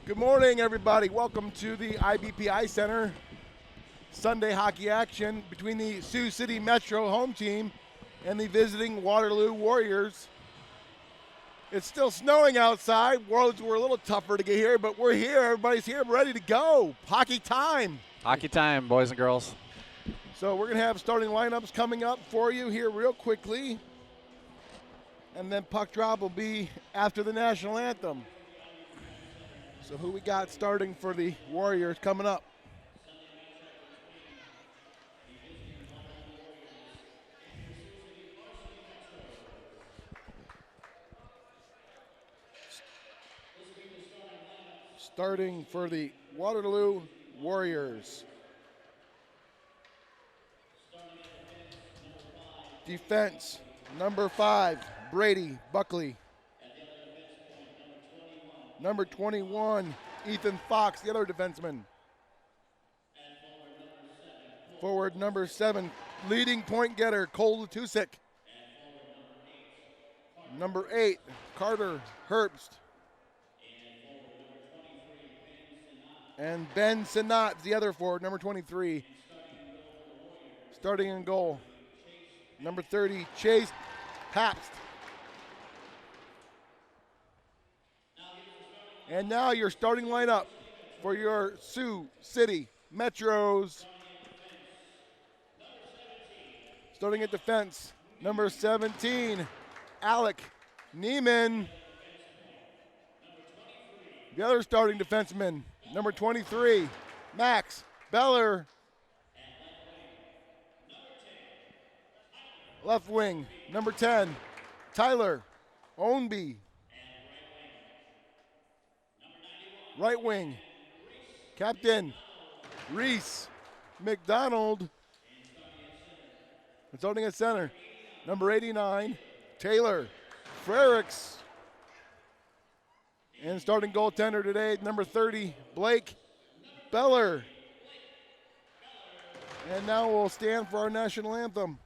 Good morning, everybody. Welcome to the IBPI Center. Sunday hockey action between the Sioux City Metro home team and the visiting Waterloo Warriors. It's still snowing outside. Roads were a little tougher to get here, but we're here. Everybody's here, ready to go. Hockey time. Hockey time, boys and girls. So we're going to have starting lineups coming up for you here real quickly. And then puck drop will be after the national anthem. So who we got starting for the Warriors coming up? Starting for the Waterloo Warriors. Defense, number 5, Brady Buckley. Number 21, Ethan Fox, the other defenseman. Forward number 7, leading point getter, Cole Latusik. Number 8, Carter Herbst. And Ben Sinat, the other forward, number 23. Starting in goal, number 30, Chase Pabst. And now your starting lineup for your Sioux City Metros. Starting at defense, number 17, Alec Neiman. The other starting defenseman, number 23, Max Beller. Left wing, number 10, Tyler Ownby. Right wing, Captain Reese McDonald. And starting at center, number 89, Taylor Frericks. And starting goaltender today, number 30, Blake Beller. And now we'll stand for our national anthem.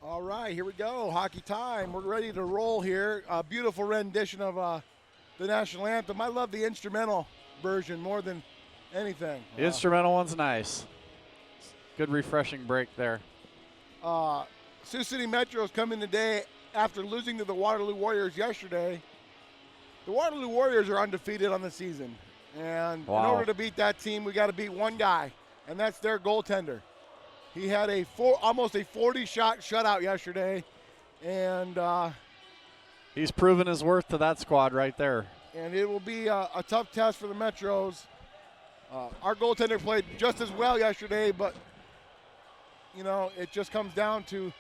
All right, here we go. Hockey time. We're ready to roll here. A beautiful rendition of the national anthem. I love the instrumental version more than anything. The instrumental one's nice. Good refreshing break there. Sioux City Metro's coming today after losing to the Waterloo Warriors yesterday. The Waterloo Warriors are undefeated on the season. And in order to beat that team, we got to beat one guy, and that's their goaltender. He had almost a 40-shot shutout yesterday, and he's proven his worth to that squad right there. And it will be a tough test for the Metros. Our goaltender played just as well yesterday, but you know it just comes down to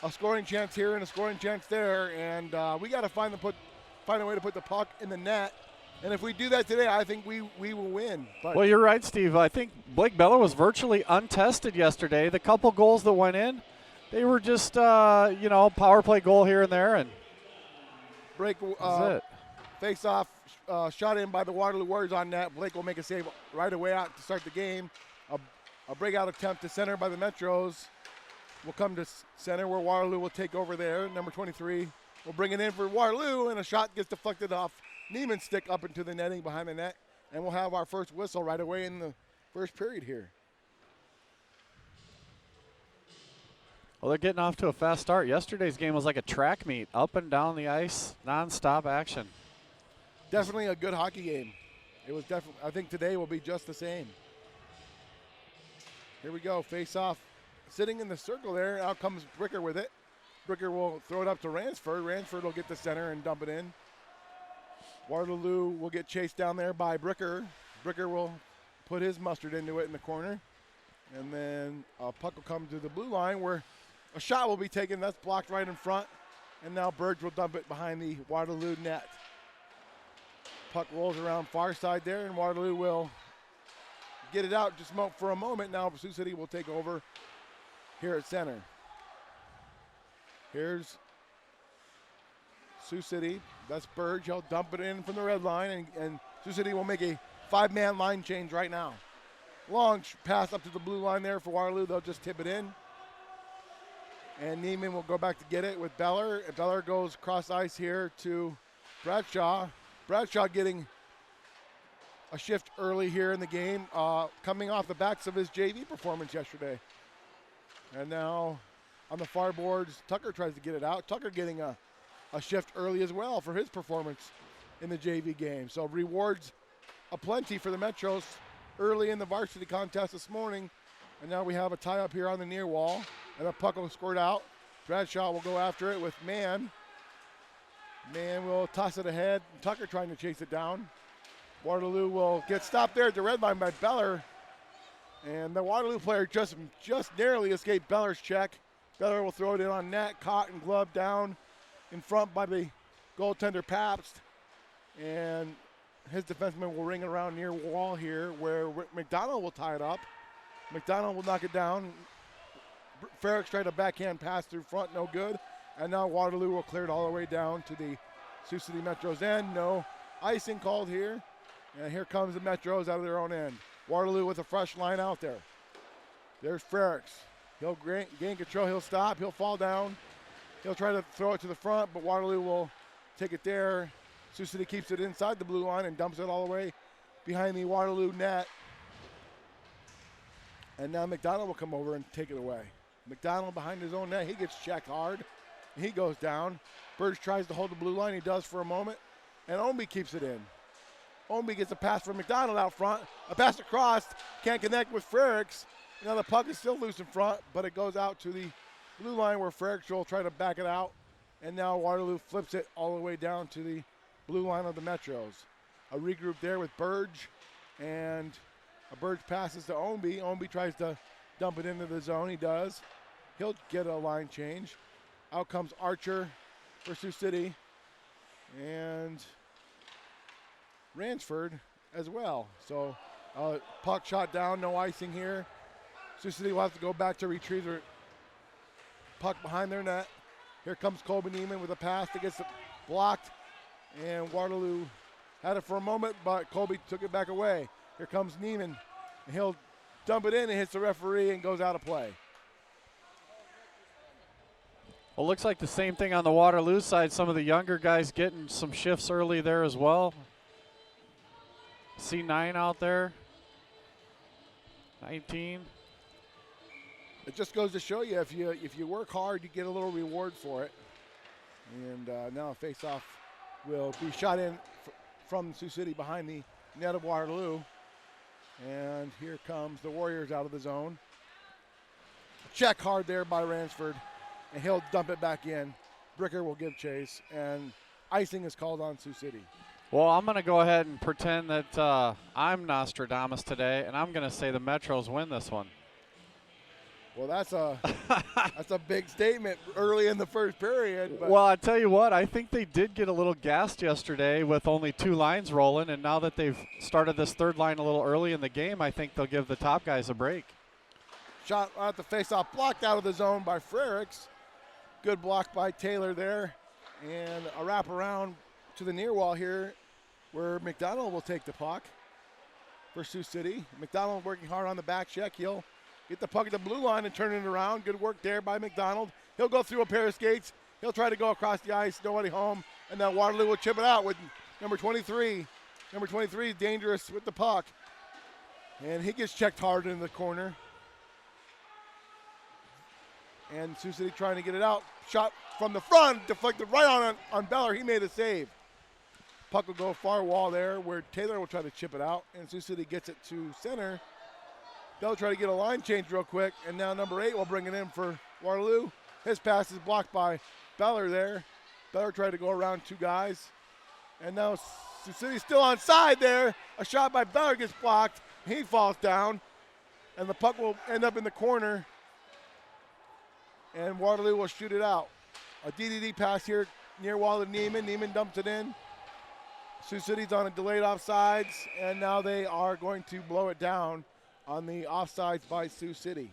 a scoring chance here and a scoring chance there, and we got to find a way to put the puck in the net. And if we do that today, I think we will win. But well, you're right, Steve. I think Blake Beller was virtually untested yesterday. The couple goals that went in, they were just, power play goal here and there. And break that's it. Face off shot in by the Waterloo Warriors on net. Blake will make a save right away out to start the game. A breakout attempt to center by the Metros will come to center where Waterloo will take over there. Number 23 will bring it in for Waterloo, and a shot gets deflected off Neiman's stick up into the netting behind the net. And we'll have our first whistle right away in the first period here. Well, they're getting off to a fast start. Yesterday's game was like a track meet, up and down the ice, nonstop action. Definitely a good hockey game. It was definitely. I think today will be just the same. Here we go, face off. Sitting in the circle there, out comes Bricker with it. Bricker will throw it up to Ransford. Ransford will get the center and dump it in. Waterloo will get chased down there by Bricker. Bricker will put his mustard into it in the corner. And then a puck will come to the blue line where a shot will be taken. That's blocked right in front. And now Burge will dump it behind the Waterloo net. Puck rolls around far side there, and Waterloo will get it out just for a moment. Now Sioux City will take over here at center. Here's Sioux City. That's Burge. He'll dump it in from the red line, and Sioux City will make a 5-man line change right now. Long pass up to the blue line there for Waterloo. They'll just tip it in. And Neiman will go back to get it with Beller. Beller goes cross ice here to Bradshaw. Bradshaw getting a shift early here in the game, coming off the backs of his JV performance yesterday. And now on the far boards, Tucker tries to get it out. Tucker getting a shift early as well for his performance in the JV game. So rewards aplenty for the Metros early in the varsity contest this morning. And now we have a tie up here on the near wall. And a puck will squirt out. Bradshaw will go after it with Mann. Mann will toss it ahead. Tucker trying to chase it down. Waterloo will get stopped there at the red line by Beller. And the Waterloo player just narrowly escaped Beller's check. Beller will throw it in on net, caught and gloved down in front by the goaltender Pabst. And his defenseman will ring around near wall here where McDonald will tie it up. McDonald will knock it down. Ferrick's tried a backhand pass through front, no good. And now Waterloo will clear it all the way down to the Sioux City Metros end. No icing called here. And here comes the Metros out of their own end. Waterloo with a fresh line out there. There's Ferrick's. He'll gain control. He'll stop. He'll fall down. He'll try to throw it to the front, but Waterloo will take it there. Sioux City keeps it inside the blue line and dumps it all the way behind the Waterloo net. And now McDonald will come over and take it away. McDonald behind his own net. He gets checked hard. He goes down. Burge tries to hold the blue line. He does for a moment. And Omby keeps it in. Omby gets a pass from McDonald out front. A pass across. Can't connect with Frericks. Now the puck is still loose in front, but it goes out to the blue line where Frericks will try to back it out. And now Waterloo flips it all the way down to the blue line of the Metros. A regroup there with Burge. And a Burge passes to Omby. Omby tries to dump it into the zone. He does. He'll get a line change. Out comes Archer for Sioux City. And Ransford as well. So puck shot down, no icing here. Sioux City will have to go back to retrieve their puck behind their net. Here comes Colby Neiman with a pass that gets blocked. And Waterloo had it for a moment, but Colby took it back away. Here comes Neiman. And he'll dump it in and hits the referee and goes out of play. Well, looks like the same thing on the Waterloo side. Some of the younger guys getting some shifts early there as well. C9 out there. 19. It just goes to show you if you work hard, you get a little reward for it. And now a face-off will be shot in from Sioux City behind the net of Waterloo. And here comes the Warriors out of the zone. Check hard there by Ransford. And he'll dump it back in. Bricker will give chase, and icing is called on Sioux City. Well, I'm going to go ahead and pretend that I'm Nostradamus today, and I'm going to say the Metros win this one. Well, that's a big statement early in the first period. Well, I tell you what, I think they did get a little gassed yesterday with only 2 lines rolling, and now that they've started this third line a little early in the game, I think they'll give the top guys a break. Shot at the face-off, blocked out of the zone by Frericks. Good block by Taylor there. And a wrap around to the near wall here where McDonald will take the puck for Sioux City. McDonald working hard on the back check. He'll get the puck at the blue line and turn it around. Good work there by McDonald. He'll go through a pair of skates. He'll try to go across the ice. Nobody home. And now Waterloo will chip it out with number 23. Number 23 is dangerous with the puck. And he gets checked hard in the corner. And Sioux City trying to get it out. Shot from the front, deflected right on Beller. He made a save. Puck will go far wall there where Taylor will try to chip it out. And Sioux City gets it to center. They'll try to get a line change real quick. And now number 8 will bring it in for Waterloo. His pass is blocked by Beller there. Beller tried to go around 2 guys. And now Sioux City's still on side there. A shot by Beller gets blocked. He falls down. And the puck will end up in the corner. And Waterloo will shoot it out. A DDD pass here near wall to Neiman. Neiman dumps it in. Sioux City's on a delayed offsides, and now they are going to blow it down on the offsides by Sioux City.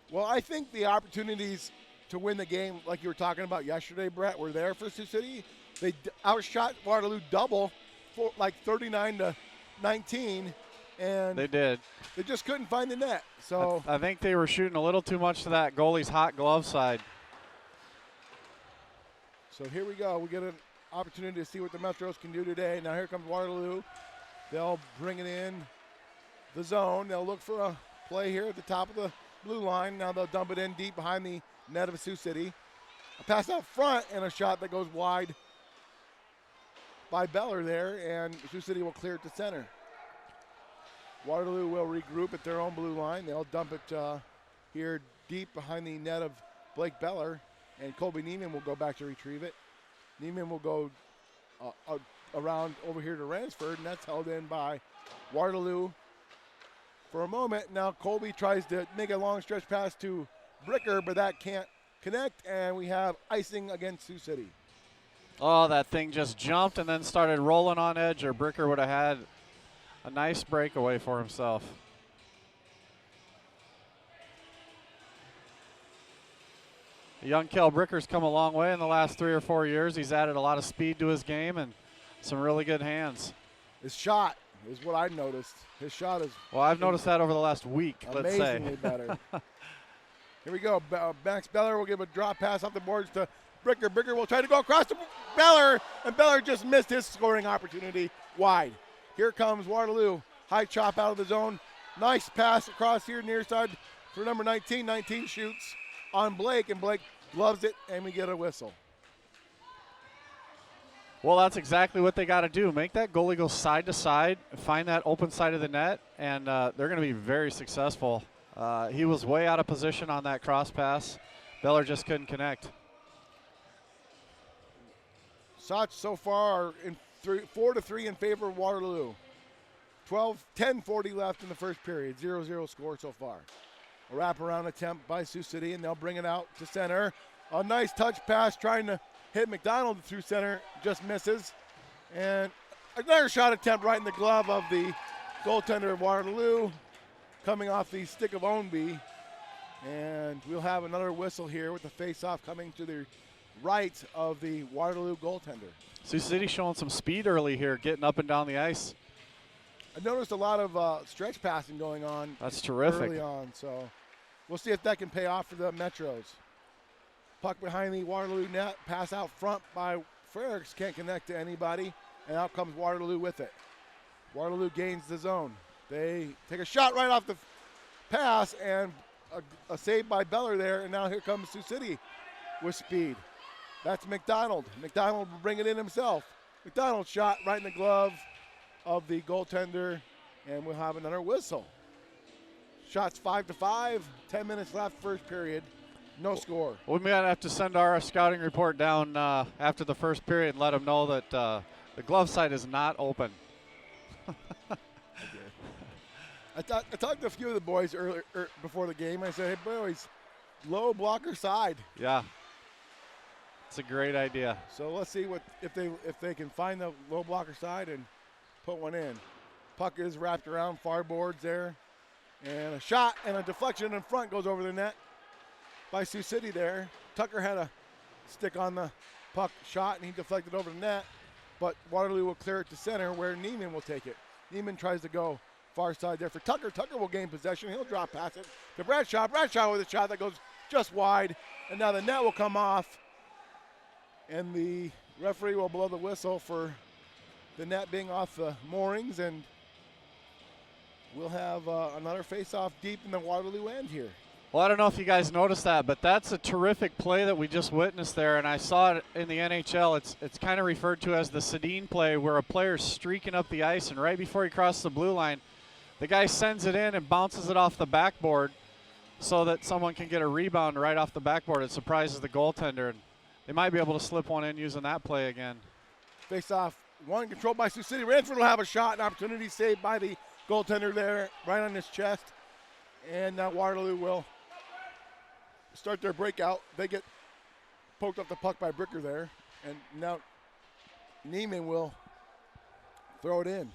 Well, I think the opportunities to win the game, like you were talking about yesterday, Brett, were there for Sioux City. They outshot Waterloo double, for like 39-19. And they did. They just couldn't find the net. So I think they were shooting a little too much to that goalie's hot glove side. So here we go. We get an opportunity to see what the Metros can do today. Now here comes Waterloo. They'll bring it in the zone. They'll look for a play here at the top of the blue line. Now they'll dump it in deep behind the net of Sioux City. A pass out front and a shot that goes wide by Beller there, and Sioux City will clear it to center. Waterloo will regroup at their own blue line. They'll dump it here deep behind the net of Blake Beller, and Colby Neiman will go back to retrieve it. Neiman will go around over here to Ransford, and that's held in by Waterloo for a moment. Now Colby tries to make a long stretch pass to Bricker, but that can't connect, and we have icing against Sioux City. Oh, that thing just jumped and then started rolling on edge, or Bricker would have had a nice breakaway for himself. Young Kel Bricker's come a long way in the last 3 or 4 years. He's added a lot of speed to his game and some really good hands. His shot is what I noticed. His shot is well, I've noticed that over the last week, let's say. Amazingly better. Here we go. Max Beller will give a drop pass off the boards to Bricker. Bricker will try to go across to Beller, and Beller just missed his scoring opportunity wide. Here comes Waterloo. High chop out of the zone. Nice pass across here near side for number 19. 19 shoots on Blake, and Blake gloves it, and we get a whistle. Well, that's exactly what they got to do. Make that goalie go side to side, find that open side of the net, and they're going to be very successful. He was way out of position on that cross pass. Beller just couldn't connect. Shots so far are in 4-3 in favor of Waterloo. 10:40 left in the first period. 0-0 score so far. A wraparound attempt by Sioux City, and they'll bring it out to center. A nice touch pass trying to hit McDonald through center, just misses. And another shot attempt right in the glove of the goaltender of Waterloo, coming off the stick of Ownby. And we'll have another whistle here with the face-off coming to the right of the Waterloo goaltender. Sioux City showing some speed early here, getting up and down the ice. I noticed a lot of stretch passing going on. That's terrific. Early on, so we'll see if that can pay off for the Metros. Puck behind the Waterloo net, pass out front by Frericks, can't connect to anybody, and out comes Waterloo with it. Waterloo gains the zone. They take a shot right off the pass, and a save by Beller there, and now here comes Sioux City with speed. That's McDonald. McDonald will bring it in himself. McDonald shot right in the glove of the goaltender, and we'll have another whistle. Shots 5-5, 10 minutes left first period, no score. We might have to send our scouting report down after the first period and let them know that the glove side is not open. I talked to a few of the boys earlier before the game. I said, hey boys, low blocker side. Yeah. It's a great idea. So let's see if they can find the low blocker side and put one in. Puck is wrapped around far boards there. And a shot and a deflection in front goes over the net by Sioux City there. Tucker had a stick on the puck shot, and he deflected over the net. But Waterloo will clear it to center, where Neiman will take it. Neiman tries to go far side there for Tucker. Tucker will gain possession. He'll drop pass it to Bradshaw. Bradshaw with a shot that goes just wide. And now the net will come off. And the referee will blow the whistle for the net being off the moorings. And we'll have another face-off deep in the Waterloo end here. Well, I don't know if you guys noticed that, but that's a terrific play that we just witnessed there, and I saw it in the NHL. It's kind of referred to as the Sedin play, where a player's streaking up the ice, and right before he crosses the blue line, the guy sends it in and bounces it off the backboard so that someone can get a rebound right off the backboard. It surprises the goaltender, and they might be able to slip one in using that play again. Face-off one, controlled by Sioux City. Ranford will have a shot, an opportunity saved by the goaltender there, right on his chest. And now Waterloo will start their breakout. They get poked up the puck by Bricker there. And now Neiman will throw it in.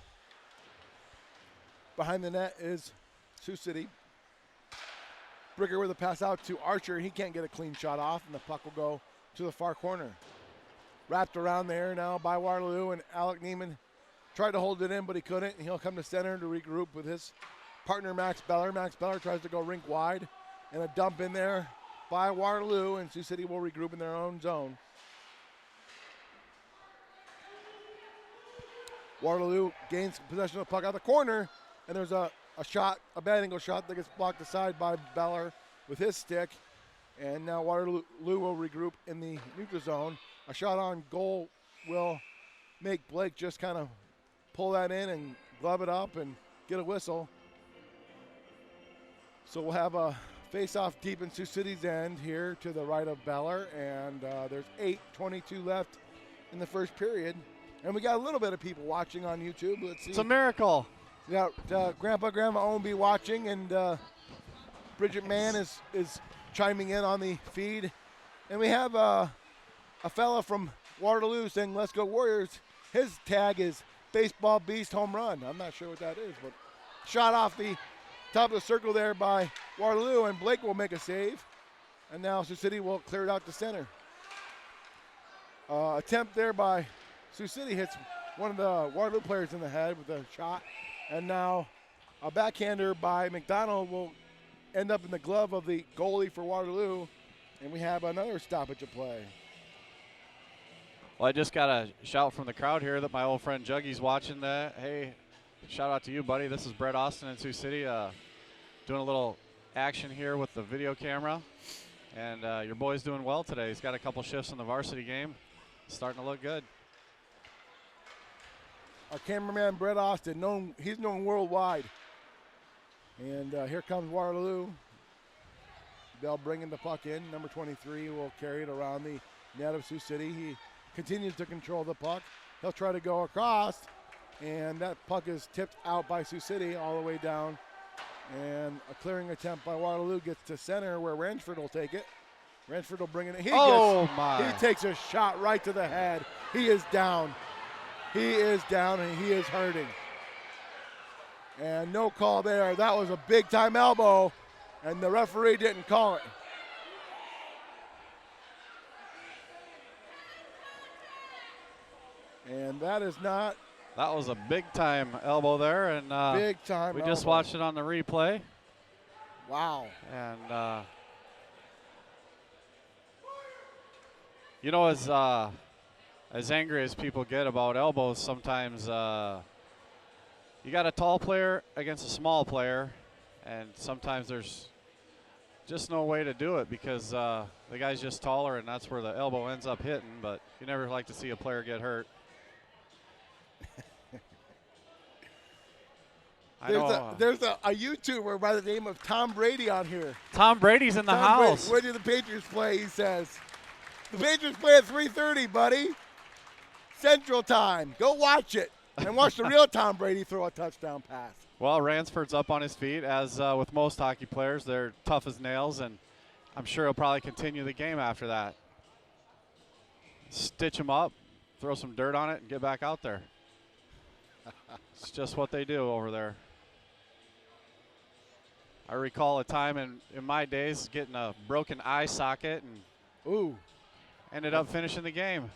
Behind the net is Sioux City. Bricker with a pass out to Archer. He can't get a clean shot off, and the puck will go to the far corner. Wrapped around there now by Waterloo, and Alec Neiman tried to hold it in, but he couldn't. And he'll come to center to regroup with his partner, Max Beller. Max Beller tries to go rink wide, and a dump in there by Waterloo, and Sioux City will regroup in their own zone. Waterloo gains possession of the puck out of the corner, and there's a shot, a bad angle shot that gets blocked aside by Beller with his stick. And now Waterloo will regroup in the neutral zone. A shot on goal will make Blake just kind of pull that in and glove it up and get a whistle. So we'll have a face-off deep in Sioux City's end here to the right of Beller, and there's 8:22 left in the first period. And we got a little bit of people watching on YouTube. Let's see. It's a miracle. Yeah, Grandpa, Grandma Owen watching, and Bridget Mann is chiming in on the feed. And we have a fella from Waterloo saying, "Let's go Warriors." His tag is Baseball Beast Home Run. I'm not sure what that is, but shot off the top of the circle there by Waterloo, and Blake will make a save. And now Sioux City will clear it out to center. Attempt there by Sioux City hits one of the Waterloo players in the head with a shot. And now a backhander by McDonald will end up in the glove of the goalie for Waterloo. And we have another stoppage of play. Well, I just got a shout from the crowd here that my old friend Juggy's watching that. Hey, shout out to you, buddy. This is Brett Austin in Sioux City, doing a little action here with the video camera. And your boy's doing well today. He's got a couple shifts in the varsity game. Starting to look good. Our cameraman, Brett Austin, he's known worldwide. And here comes Waterloo. They'll bring in the puck in. Number 23 will carry it around the net of Sioux City. He continues to control the puck. He'll try to go across, and that puck is tipped out by Sioux City all the way down. And a clearing attempt by Waterloo gets to center, where Ranford will take it. Ranford will bring it in. He takes a shot right to the head. He is down. He is down, and he is hurting. And no call there. That was a big-time elbow, and the referee didn't call it. And that is not. That was a big-time elbow there, and big-time we just watched it on the replay. Wow. And, you know, as angry as people get about elbows, sometimes you got a tall player against a small player, and sometimes there's just no way to do it because the guy's just taller, and that's where the elbow ends up hitting. But you never like to see a player get hurt. There's a YouTuber by the name of Tom Brady on here. Tom Brady's in the house. Where do the Patriots play, he says. The Patriots play at 3:30, buddy. Central Time. Go watch it. And watch the real Tom Brady throw a touchdown pass. Well, Ransford's up on his feet. As with most hockey players, they're tough as nails, and I'm sure he'll probably continue the game after that. Stitch him up, throw some dirt on it, and get back out there. It's just what they do over there. I recall a time in my days getting a broken eye socket, and ooh, ended up finishing the game.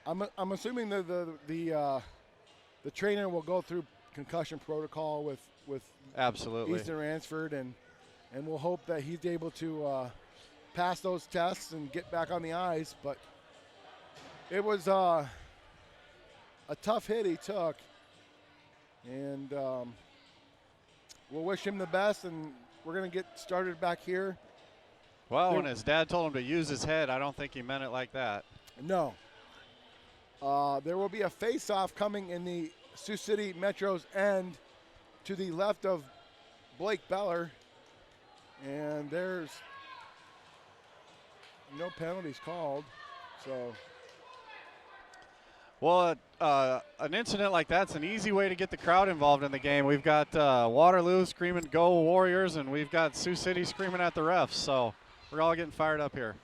I'm assuming that the trainer will go through concussion protocol with Absolutely. Easton Ransford, and we'll hope that he's able to pass those tests and get back on the ice. But it was a tough hit he took, and we'll wish him the best, and we're going to get started back here. Well, when his dad told him to use his head, I don't think he meant it like that. No. There will be a face-off coming in the Sioux City Metro's end to the left of Blake Beller, and there's no penalties called. So, well, an incident like that's an easy way to get the crowd involved in the game. We've got Waterloo screaming "Go Warriors," and we've got Sioux City screaming at the refs. So we're all getting fired up here.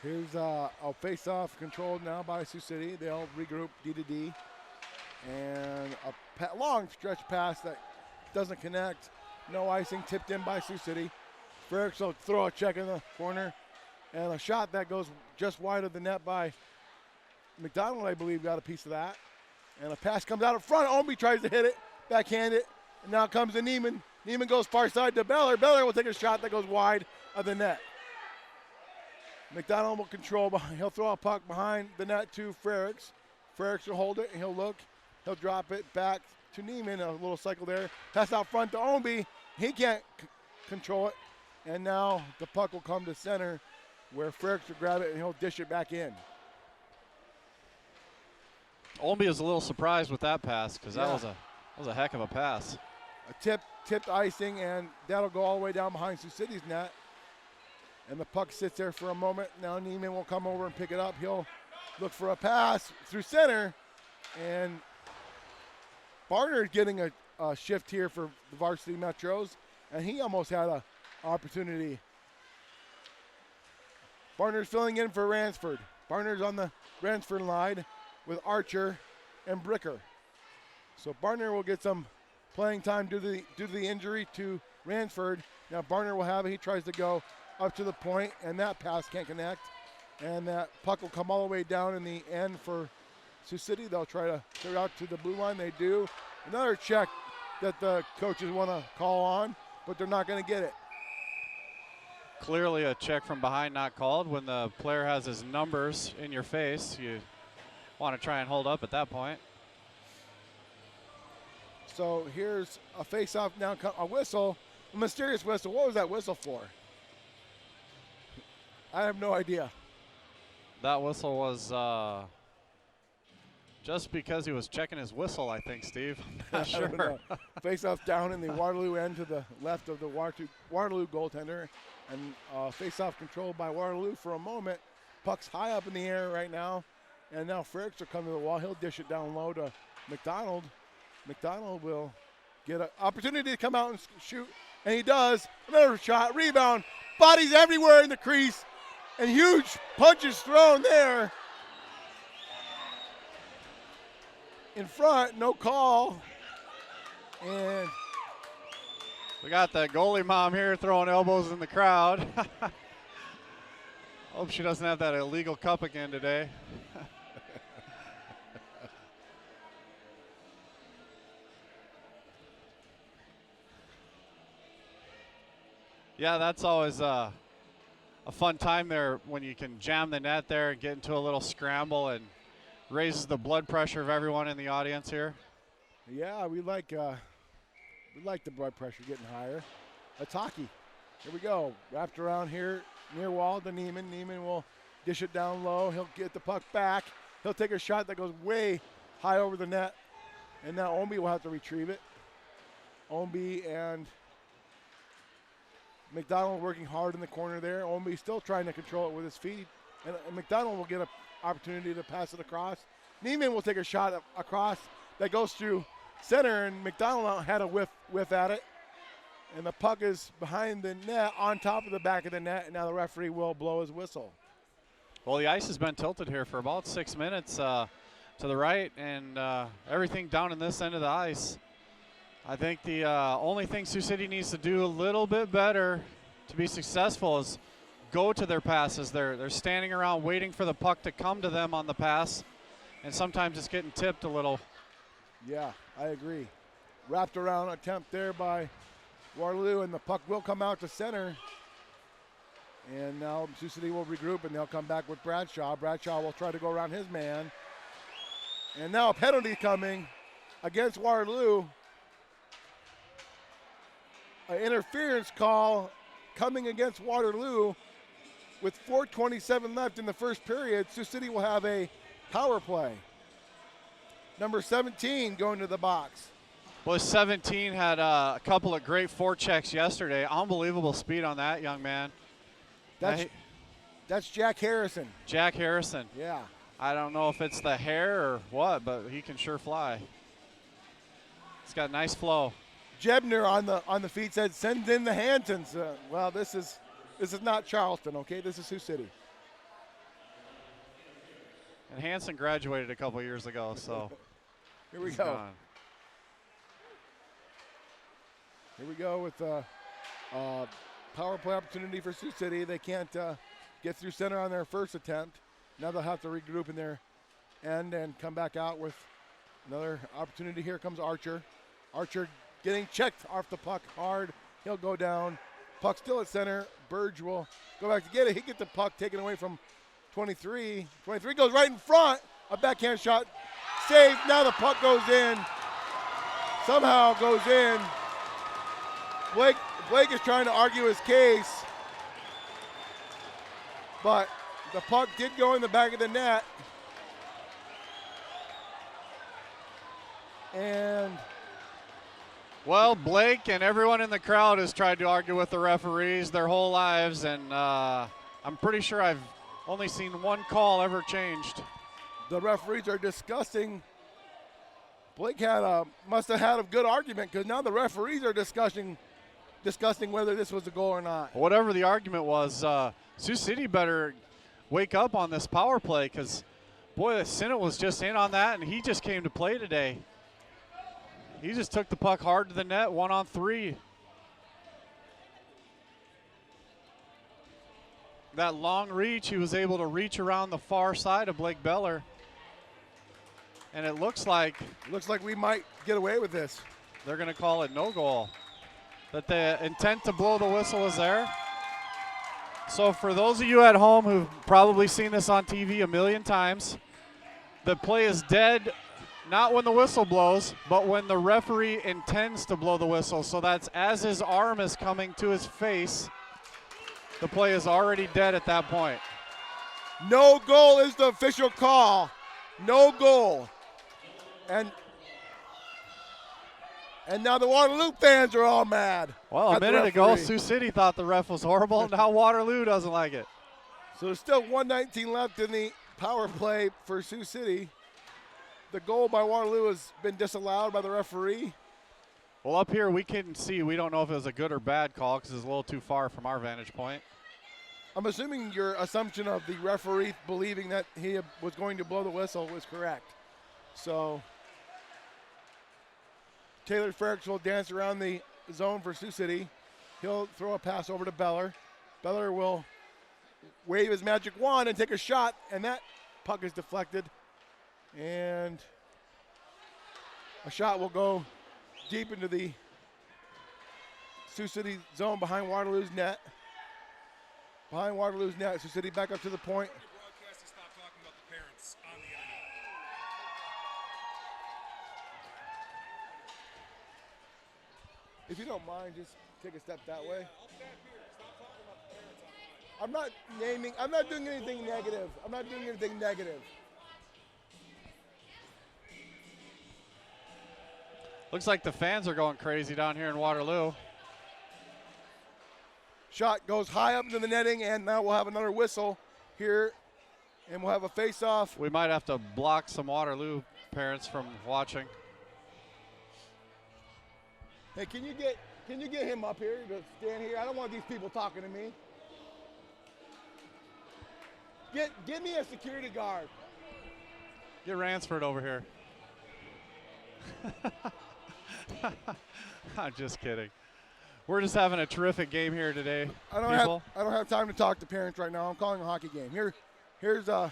Here's a face-off controlled now by Sioux City. They'll regroup D to D. And a long stretch pass that doesn't connect. No icing, tipped in by Sioux City. Frericks will throw a check in the corner. And a shot that goes just wide of the net by McDonald, I believe, got a piece of that. And a pass comes out in front. Omby tries to hit it, backhand it. And now comes to Neiman. Neiman goes far side to Beller. Beller will take a shot that goes wide of the net. McDonald will control. He'll throw a puck behind the net to Frericks. Frericks will hold it, and he'll look. He'll drop it back to Neiman. A little cycle there. Pass out front to Omby. He can't control it. And now the puck will come to center where Frericks will grab it, and he'll dish it back in. Olnby is a little surprised with that pass because that was a heck of a pass. A tipped icing, and that'll go all the way down behind Sioux City's net. And the puck sits there for a moment. Now Neiman will come over and pick it up. He'll look for a pass through center. And Barner is getting a shift here for the Varsity Metros. And he almost had an opportunity. Barner's filling in for Ransford. Barner's on the Ransford line with Archer and Bricker. So Barner will get some playing time due to the injury to Ransford. Now Barner will have it. He tries to go up to the point, and that pass can't connect. And that puck will come all the way down in the end for Sioux City. They'll try to clear out to the blue line. They do. Another check that the coaches want to call on, but they're not going to get it. Clearly a check from behind not called. When the player has his numbers in your face, you want to try and hold up at that point. So here's a face-off now, a whistle, a mysterious whistle. What was that whistle for? I have no idea. That whistle was just because he was checking his whistle, I think, Steve. Sure. Face-off down in the Waterloo end to the left of the Waterloo goaltender. And face-off controlled by Waterloo for a moment. Puck's high up in the air right now. And now Frericks will come to the wall. He'll dish it down low to McDonald. McDonald will get an opportunity to come out and shoot. And he does. Another shot. Rebound. Bodies everywhere in the crease. And huge punches thrown there. In front, no call. And we got the goalie mom here throwing elbows in the crowd. Hope she doesn't have that illegal cup again today. Yeah, that's always a fun time there when you can jam the net there and get into a little scramble and raises the blood pressure of everyone in the audience here. Yeah, we like the blood pressure getting higher. It's hockey. Here we go. Wrapped around here near wall to Neiman. Neiman will dish it down low. He'll get the puck back. He'll take a shot that goes way high over the net. And now Omby will have to retrieve it. Omby and McDonald working hard in the corner there. Omby still trying to control it with his feet. And McDonald will get an opportunity to pass it across. Neiman will take a shot across that goes through center, and McDonald had a whiff at it. And the puck is behind the net, on top of the back of the net, and now the referee will blow his whistle. Well, the ice has been tilted here for about 6 minutes to the right, and everything down in this end of the ice. I think the only thing Sioux City needs to do a little bit better to be successful is go to their passes. They're standing around waiting for the puck to come to them on the pass, and sometimes it's getting tipped a little. Yeah, I agree. Wrapped around attempt there by Waterloo, and the puck will come out to center. And now Sioux City will regroup, and they'll come back with Bradshaw. Bradshaw will try to go around his man. And now a penalty coming against Waterloo. An interference call coming against Waterloo with 4:27 left in the first period. Sioux City will have a power play. Number 17 going to the box. Well, 17 had a couple of great forechecks yesterday. Unbelievable speed on that young man. That's Jack Harrison. Jack Harrison. Yeah. I don't know if it's the hair or what, but he can sure fly. He's got nice flow. Jebner on the feet said, "Send in the Hansons." Well, this is not Charleston, okay? This is Sioux City. And Hanson graduated a couple years ago, so here we go. Gone. Here we go with power play opportunity for Sioux City. They can't get through center on their first attempt. Now they'll have to regroup in their end and come back out with another opportunity. Here comes Archer. Archer getting checked off the puck hard. He'll go down. Puck still at center. Burge will go back to get it. He gets the puck taken away from 23. 23 goes right in front. A backhand shot. Saved. Now the puck goes in. Somehow goes in. Blake is trying to argue his case, but the puck did go in the back of the net. And well, Blake and everyone in the crowd has tried to argue with the referees their whole lives, and I'm pretty sure I've only seen one call ever changed. The referees are discussing. Blake must have had a good argument, because now the referees are discussing whether this was a goal or not. Whatever the argument was, Sioux City better wake up on this power play, because, boy, Sinnott was just in on that, and he just came to play today. He just took the puck hard to the net, 1-on-3. That long reach, he was able to reach around the far side of Blake Beller. And it looks like we might get away with this. They're going to call it no goal. That the intent to blow the whistle is there. So for those of you at home who've probably seen this on TV a million times, the play is dead not when the whistle blows, but when the referee intends to blow the whistle. So that's as his arm is coming to his face, the play is already dead at that point. No goal is the official call. No goal. And now the Waterloo fans are all mad. Well, a minute ago, Sioux City thought the ref was horrible. Now Waterloo doesn't like it. So there's still 1:19 left in the power play for Sioux City. The goal by Waterloo has been disallowed by the referee. Well, up here we can see. We don't know if it was a good or bad call because it's a little too far from our vantage point. I'm assuming your assumption of the referee believing that he was going to blow the whistle was correct. So Taylor Ferricks will dance around the zone for Sioux City. He'll throw a pass over to Beller. Beller will wave his magic wand and take a shot, and that puck is deflected. And a shot will go deep into the Sioux City zone behind Waterloo's net. Behind Waterloo's net, Sioux City back up to the point. If you don't mind, just take a step that way. I'll stand here. Stop talking about the parents online. I'm not doing anything negative. I'm not doing anything negative. Looks like the fans are going crazy down here in Waterloo. Shot goes high up into the netting, and now we'll have another whistle here, and we'll have a face-off. We might have to block some Waterloo parents from watching. Hey, can you get him up here to stand here? I don't want these people talking to me. Get me a security guard. Get Ransford over here. I'm just kidding. We're just having a terrific game here today. I don't have time to talk to parents right now. I'm calling a hockey game. Here's a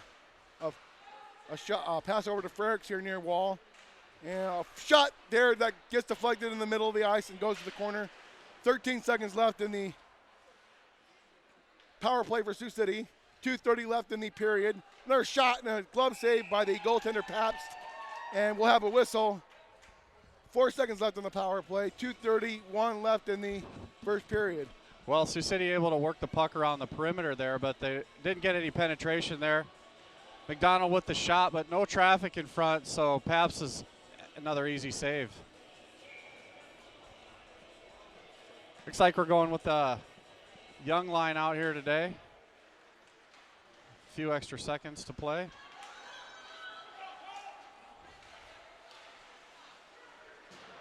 shot, pass over to Frericks here near wall, and a shot there that gets deflected in the middle of the ice and goes to the corner. 13 seconds left in the power play for Sioux City. 2:30 left in the period. Another shot and a glove save by the goaltender Pabst, and we'll have a whistle. 4 seconds left on the power play. 2:31 left in the first period. Well, Sioux City able to work the puck around the perimeter there, but they didn't get any penetration there. McDonald with the shot, but no traffic in front, so Pabst is another easy save. Looks like we're going with the young line out here today. A few extra seconds to play.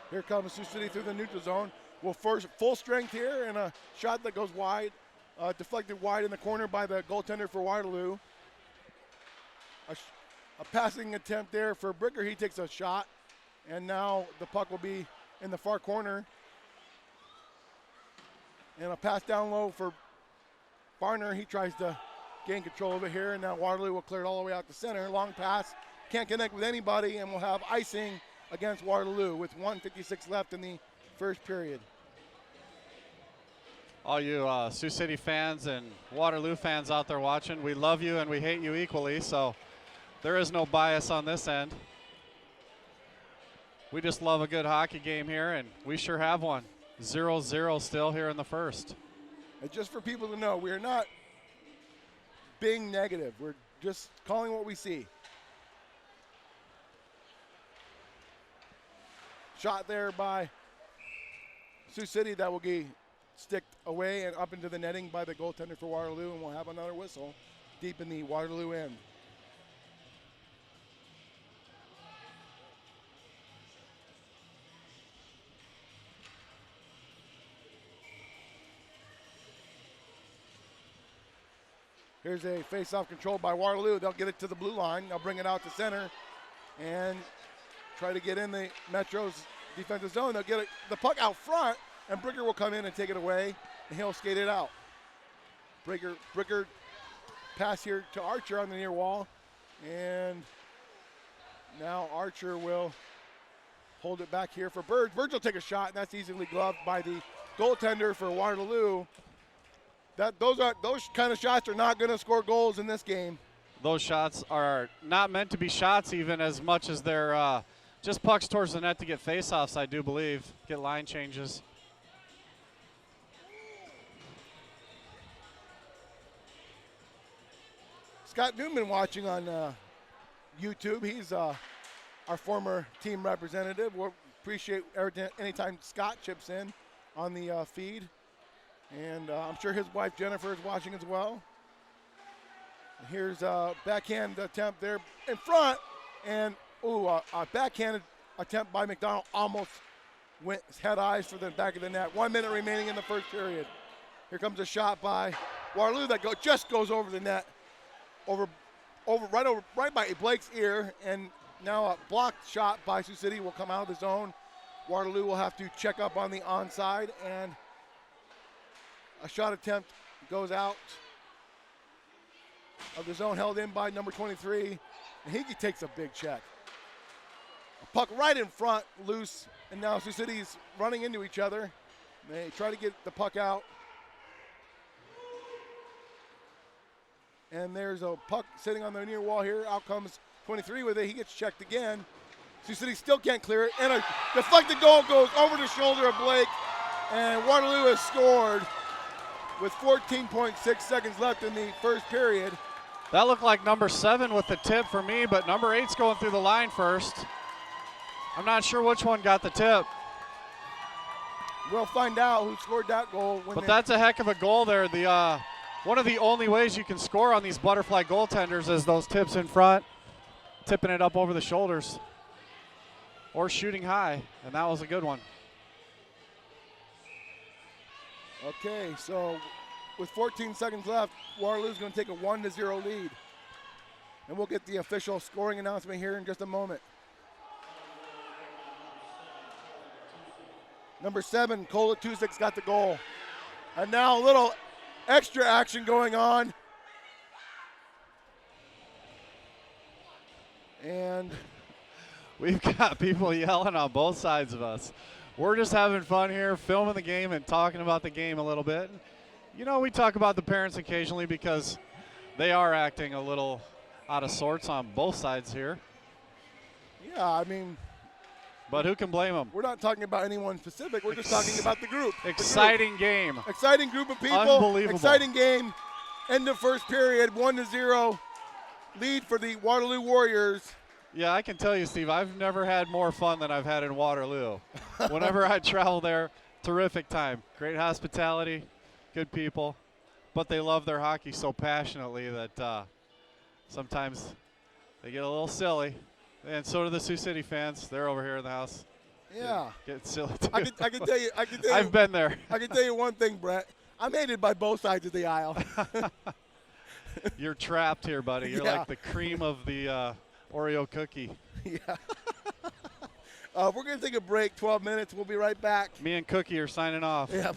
Here comes Sioux City through the neutral zone. Well, first full strength here, and a shot that goes wide, deflected wide in the corner by the goaltender for Waterloo. A passing attempt there for Bricker. He takes a shot, and now the puck will be in the far corner. And a pass down low for Barner. He tries to gain control of it here, and now Waterloo will clear it all the way out to center. Long pass, can't connect with anybody, and we'll have icing against Waterloo with 1:56 left in the first period. All you Sioux City fans and Waterloo fans out there watching, we love you and we hate you equally, so there is no bias on this end. We just love a good hockey game here, and we sure have one. 0-0 still here in the first. And just for people to know, we're not being negative. We're just calling what we see. Shot there by Sioux City that will be sticked away and up into the netting by the goaltender for Waterloo, and we'll have another whistle deep in the Waterloo end. Here's a face-off controlled by Waterloo. They'll get it to the blue line. They'll bring it out to center and try to get in the Metro's defensive zone. They'll get the puck out front, and Bricker will come in and take it away, and he'll skate it out. Bricker pass here to Archer on the near wall, and now Archer will hold it back here for Birds. Birds will take a shot, and that's easily gloved by the goaltender for Waterloo. Those kind of shots are not going to score goals in this game. Those shots are not meant to be shots even as much as they're just pucks towards the net to get face-offs, I do believe, get line changes. Scott Newman watching on YouTube. He's our former team representative. We'll appreciate anytime Scott chips in on the feed. And I'm sure his wife Jennifer is watching as well. And here's a backhand attempt there in front, and a backhanded attempt by McDonald almost went head eyes for the back of the net. 1 minute remaining in the first period. Here comes a shot by Waterloo that just goes over the net, right by Blake's ear, and now a blocked shot by Sioux City will come out of the zone. Waterloo will have to check up on the onside, and a shot attempt goes out of the zone, held in by number 23, and he takes a big check. A puck right in front, loose, and now Sioux City's running into each other. They try to get the puck out. And there's a puck sitting on the near wall here. Out comes 23 with it. He gets checked again. Sioux City still can't clear it, and a deflected goal goes over the shoulder of Blake, and Waterloo has scored with 14.6 seconds left in the first period. That looked like number 7 with the tip for me, but number 8's going through the line first. I'm not sure which one got the tip. We'll find out who scored that goal. But that's a heck of a goal there. One of the only ways you can score on these butterfly goaltenders is those tips in front, tipping it up over the shoulders, or shooting high, and that was a good one. Okay, so with 14 seconds left, Waterloo's going to take a 1-0 lead. And we'll get the official scoring announcement here in just a moment. Number 7, Kola Tusik's got the goal. And now a little extra action going on. And we've got people yelling on both sides of us. We're just having fun here, filming the game and talking about the game a little bit. You know, we talk about the parents occasionally because they are acting a little out of sorts on both sides here. Yeah, I mean, but who can blame them? We're not talking about anyone specific. We're just talking about the group. Exciting game. Exciting group of people. Unbelievable. Exciting game. End of first period, 1-0 lead for the Waterloo Warriors. Yeah, I can tell you, Steve, I've never had more fun than I've had in Waterloo. Whenever I travel there, terrific time. Great hospitality, good people. But they love their hockey so passionately that sometimes they get a little silly. And so do the Sioux City fans. They're over here in the house. Yeah. Get silly too. I can tell you. I've been there. I can tell you one thing, Brett. I'm hated by both sides of the aisle. You're trapped here, buddy. You're like the cream of the Oreo cookie. Yeah. We're going to take a break, 12 minutes. We'll be right back. Me and Cookie are signing off. Yeah.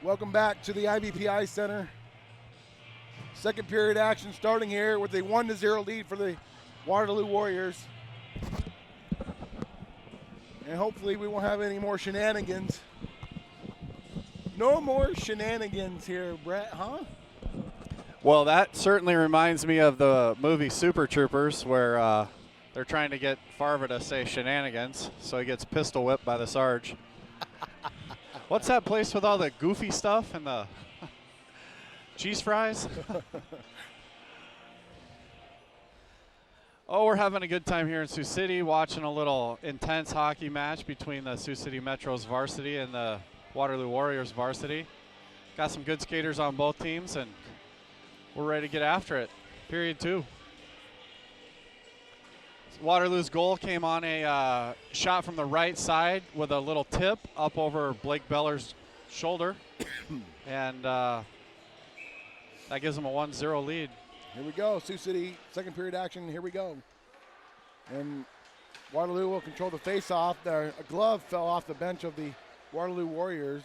Welcome back to the IBPI Center. Second period action starting here with a 1-0 lead for the Waterloo Warriors. And hopefully we won't have any more shenanigans. No more shenanigans here, Brett, huh? Well, that certainly reminds me of the movie Super Troopers, where they're trying to get Farva to say shenanigans, so he gets pistol whipped by the Sarge. What's that place with all the goofy stuff and the cheese fries? Oh, we're having a good time here in Sioux City, watching a little intense hockey match between the Sioux City Metro's Varsity and the Waterloo Warriors Varsity. Got some good skaters on both teams, and we're ready to get after it. Period 2. Waterloo's goal came on a shot from the right side with a little tip up over Blake Beller's shoulder. And that gives them a 1-0 lead. Here we go, Sioux City, second period action, here we go. And Waterloo will control the face-off. A glove fell off the bench of the Waterloo Warriors.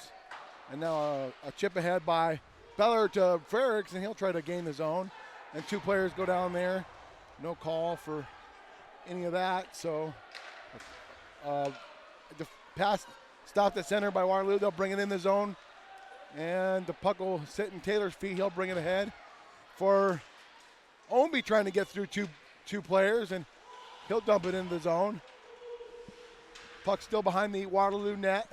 And now a chip ahead by Beller to Frericks, and he'll try to gain the zone. And 2 players go down there. No call for any of that. So the pass stopped at center by Waterloo. They'll bring it in the zone. And the puck will sit in Taylor's feet. He'll bring it ahead for Ownby, trying to get through two players, and he'll dump it in the zone. Puck still behind the Waterloo net.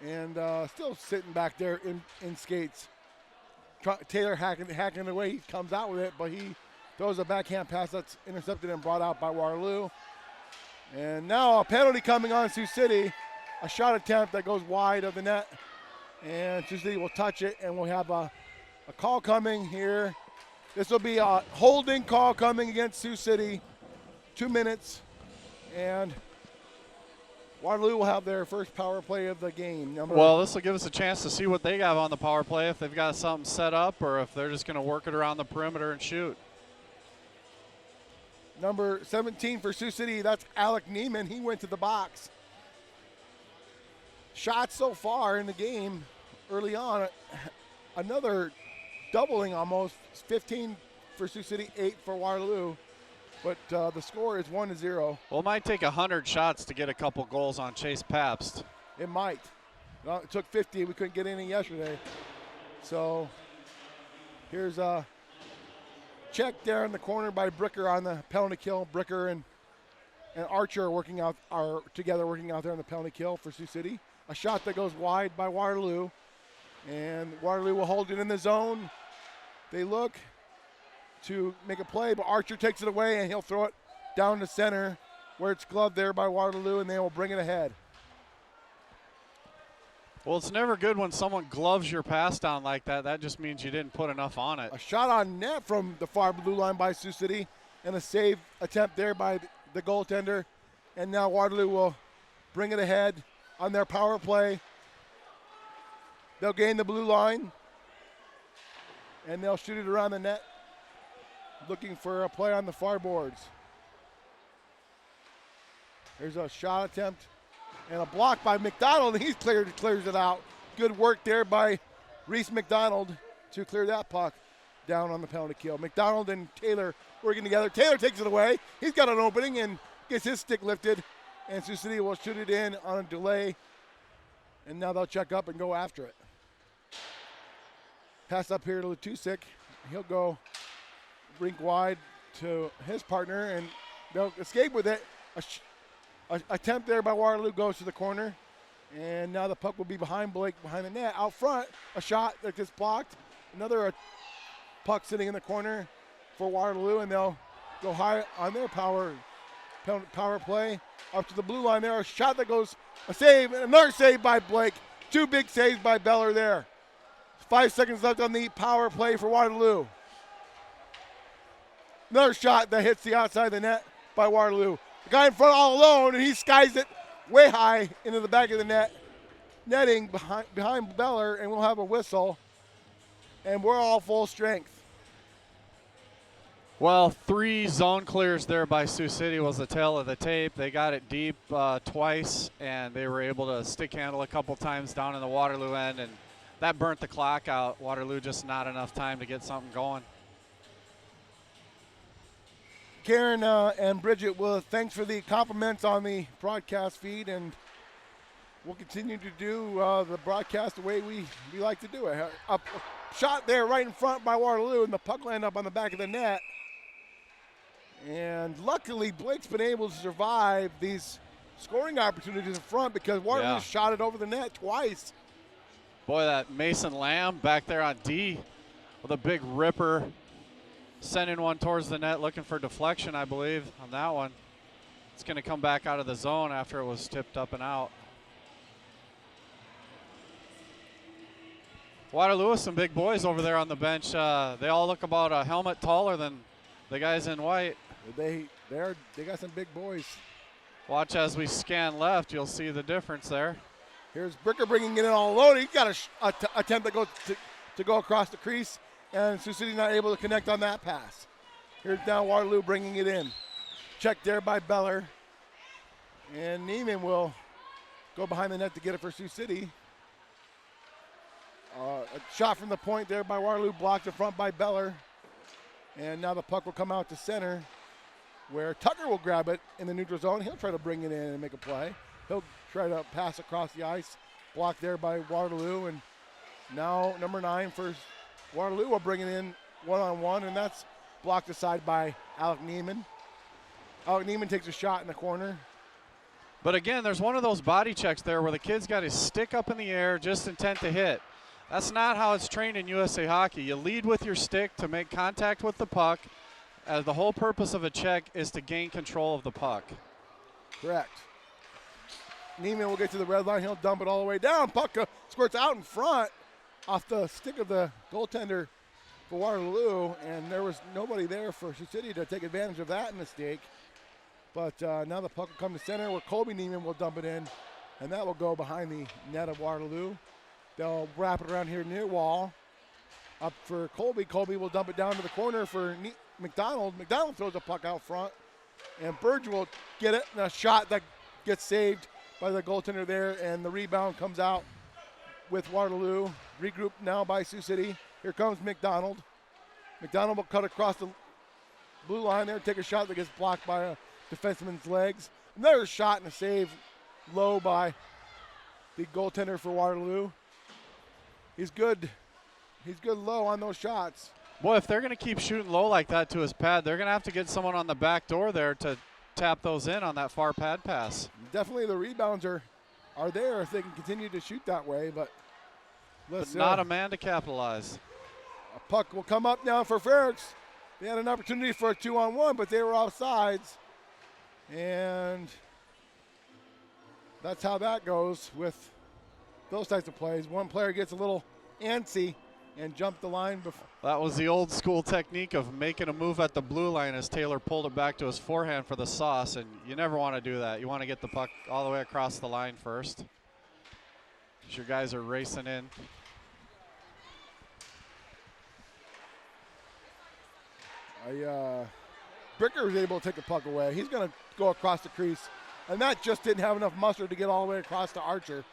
And still sitting back there in skates. Taylor hacking away. He comes out with it, but he throws a backhand pass that's intercepted and brought out by Waterloo. And now a penalty coming on Sioux City. A shot attempt that goes wide of the net. And Sioux City will touch it, and we'll have a call coming here. This will be a holding call coming against Sioux City. 2 minutes. And Waterloo will have their first power play of the game. Well, this will give us a chance to see what they have on the power play, if they've got something set up or if they're just going to work it around the perimeter and shoot. Number 17 for Sioux City, that's Alec Neiman. He went to the box. Shots so far in the game early on. Another doubling almost. 15 for Sioux City, 8 for Waterloo. But the score is 1-0. Well, it might take 100 shots to get a couple goals on Chase Pabst. It might. Well, it took 50. We couldn't get any yesterday. So here's a check there in the corner by Bricker on the penalty kill. Bricker and Archer are together working out there on the penalty kill for Sioux City. A shot that goes wide by Waterloo. And Waterloo will hold it in the zone. They look to make a play, but Archer takes it away, and he'll throw it down the center where it's gloved there by Waterloo, and they will bring it ahead. Well, it's never good when someone gloves your pass down like that. That just means you didn't put enough on it. A shot on net from the far blue line by Sioux City, and a save attempt there by the goaltender. And now Waterloo will bring it ahead on their power play. They'll gain the blue line, and they'll shoot it around the net, looking for a play on the far boards. There's a shot attempt and a block by McDonald, and he clears it out. Good work there by Reese McDonald to clear that puck down on the penalty kill. McDonald and Taylor working together. Taylor takes it away. He's got an opening and gets his stick lifted, and Sioux City will shoot it in on a delay, and now they'll check up and go after it. Pass up here to Letusik. He'll go rink wide to his partner, and they'll escape with it. A attempt there by Waterloo goes to the corner, and now the puck will be behind Blake, behind the net. Out front, a shot that gets blocked. Another puck sitting in the corner for Waterloo, and they'll go high on their power play up to the blue line there. A shot that goes, a save, and another save by Blake. 2 big saves by Beller there. 5 seconds left on the power play for Waterloo. Another shot that hits the outside of the net by Waterloo. The guy in front all alone, and he skies it way high into the back of the net. Netting behind Beller, and we'll have a whistle. And we're all full strength. Well, 3 zone clears there by Sioux City was the tail of the tape. They got it deep twice, and they were able to stick handle a couple times down in the Waterloo end, and that burnt the clock out. Waterloo just not enough time to get something going. Karen and Bridget, well, thanks for the compliments on the broadcast feed, and we'll continue to do the broadcast the way we like to do it. A shot there right in front by Waterloo, and the puck landed up on the back of the net. And luckily, Blake's been able to survive these scoring opportunities in front because Waterloo shot it over the net twice. Boy, that Mason Lamb back there on D with a big ripper, sending one towards the net, looking for deflection, I believe, on that one. It's going to come back out of the zone after it was tipped up and out. Waterloo with some big boys over there on the bench. They all look about a helmet taller than the guys in white. They got some big boys. Watch as we scan left, you'll see the difference there. Here's Bricker bringing it in all alone. He got a attempt to go across the crease, and Sioux City not able to connect on that pass. Here's now Waterloo bringing it in. Checked there by Beller. And Neiman will go behind the net to get it for Sioux City. A shot from the point there by Waterloo, blocked in front by Beller. And now the puck will come out to center, where Tucker will grab it in the neutral zone. He'll try to bring it in and make a play. He'll try to pass across the ice, blocked there by Waterloo. And now number 9 for Waterloo will bring it in one-on-one, and that's blocked aside by Alec Neiman. Alec Neiman takes a shot in the corner. But again, there's one of those body checks there where the kid's got his stick up in the air, just intent to hit. That's not how it's trained in USA Hockey. You lead with your stick to make contact with the puck. The whole purpose of a check is to gain control of the puck. Correct. Neiman will get to the red line. He'll dump it all the way down. Puck squirts out in front off the stick of the goaltender for Waterloo, and there was nobody there for Sioux City to take advantage of that mistake. But now the puck will come to center where Colby Neiman will dump it in, and that will go behind the net of Waterloo. They'll wrap it around here near wall. Up for Colby. Colby will dump it down to the corner for McDonald. McDonald throws the puck out front, and Burge will get it. And a shot that gets saved by the goaltender there, and the rebound comes out with Waterloo. Regrouped now by Sioux City. Here comes McDonald. McDonald will cut across the blue line there, take a shot that gets blocked by a defenseman's legs. Another shot and a save low by the goaltender for Waterloo. He's good. He's good low on those shots. Boy, if they're going to keep shooting low like that to his pad, they're going to have to get someone on the back door there to tap those in on that far pad pass. Definitely the rebounds are there if they can continue to shoot that way, but not a man to capitalize. A puck will come up now for Ferricks. They had an opportunity for a 2-on-1, but they were offsides. And that's how that goes with those types of plays. One player gets a little antsy and jumped the line before. That was the old school technique of making a move at the blue line as Taylor pulled it back to his forehand for the sauce, and you never want to do that. You want to get the puck all the way across the line first. Your guys are racing in. Bricker was able to take the puck away. He's going to go across the crease, and that just didn't have enough mustard to get all the way across to Archer.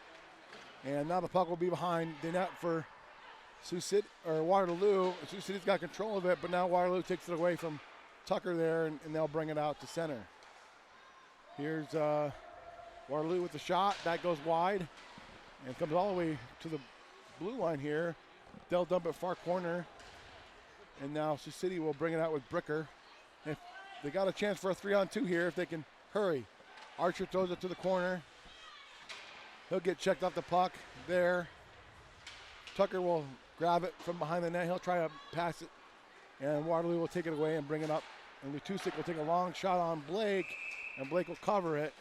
And now the puck will be behind the net for Sioux City or Waterloo. Sioux City's got control of it, but now Waterloo takes it away from Tucker there, and they'll bring it out to center. Here's Waterloo with the shot. That goes wide and comes all the way to the blue line here. They'll dump it far corner. And now Sioux City will bring it out with Bricker. If they got a chance for a 3-on-2 here if they can hurry. Archer throws it to the corner. He'll get checked off the puck there. Tucker will grab it from behind the net. He'll try to pass it. And Waterloo will take it away and bring it up. And Lutusik will take a long shot on Blake. And Blake will cover it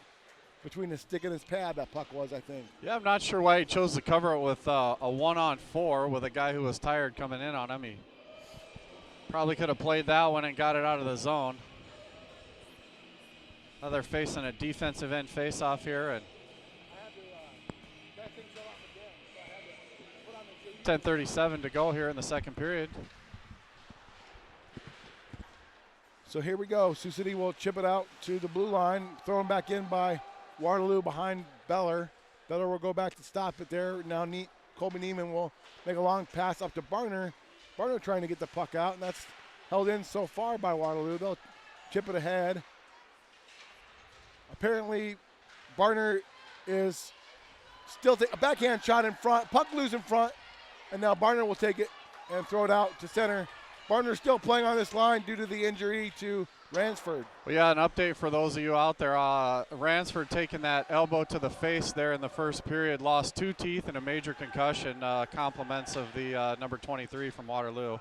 between his stick and his pad, that puck was, I think. Yeah, I'm not sure why he chose to cover it with a 1-on-4 with a guy who was tired coming in on him. He probably could have played that one and got it out of the zone. Now they're facing a defensive end face-off here. And 10:37 to go here in the second period. So here we go. Sioux City will chip it out to the blue line, thrown back in by Waterloo behind Beller. Beller will go back to stop it there. Now Colby Neiman will make a long pass up to Barner. Barner trying to get the puck out, and that's held in so far by Waterloo. They'll chip it ahead. Apparently, Barner is still a backhand shot in front. Puck loose in front, and now Barner will take it and throw it out to center. Barner still playing on this line due to the injury to Ransford. Well, yeah, an update for those of you out there. Ransford taking that elbow to the face there in the first period, lost 2 teeth and a major concussion, compliments of the number 23 from Waterloo.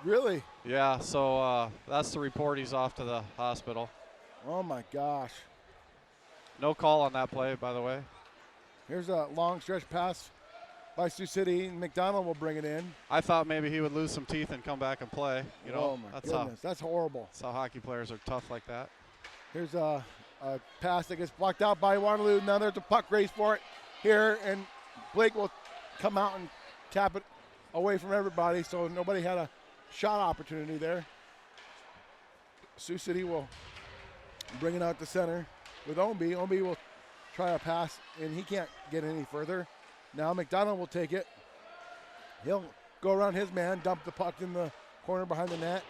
Really? Yeah, so that's the report. He's off to the hospital. Oh, my gosh. No call on that play, by the way. Here's a long stretch pass by Sioux City. McDonald will bring it in. I thought maybe he would lose some teeth and come back and play. You know, oh, my goodness. That's horrible. That's how hockey players are tough like that. Here's a pass that gets blocked out by Waterloo. Now there's a puck race for it here, and Blake will come out and tap it away from everybody, so nobody had a shot opportunity there. Sioux City will bring it out to center with Omby. Omby will try a pass, and he can't get any further. Now McDonald will take it. He'll go around his man, dump the puck in the corner behind the net.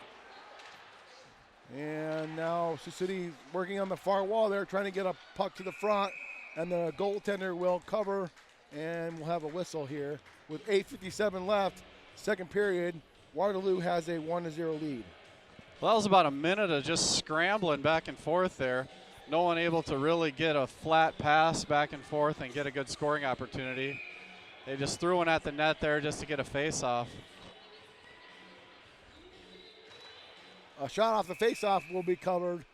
And now Sioux City working on the far wall there, trying to get a puck to the front, and the goaltender will cover, and we'll have a whistle here. With 8:57 left, second period, Waterloo has a 1-0 lead. Well, that was about a minute of just scrambling back and forth there. No one able to really get a flat pass back and forth and get a good scoring opportunity. They just threw one at the net there just to get a face-off. A shot off the face-off will be covered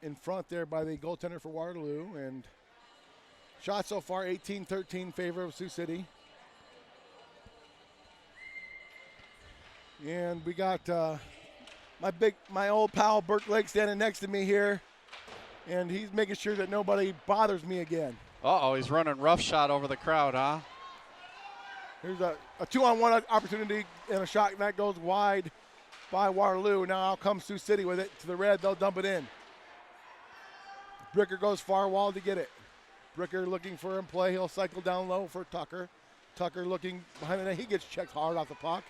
in front there by the goaltender for Waterloo. And shot so far, 18-13 favor of Sioux City. And we got my old pal Burt Lake standing next to me here. And he's making sure that nobody bothers me again. Uh-oh, he's running rough shot over the crowd, huh? Here's a 2-on-1 opportunity and a shot that goes wide by Waterloo. Now out comes Sioux City with it to the red. They'll dump it in. Bricker goes far wall to get it. Bricker looking for him play. He'll cycle down low for Tucker. Tucker looking behind the net. He gets checked hard off the puck.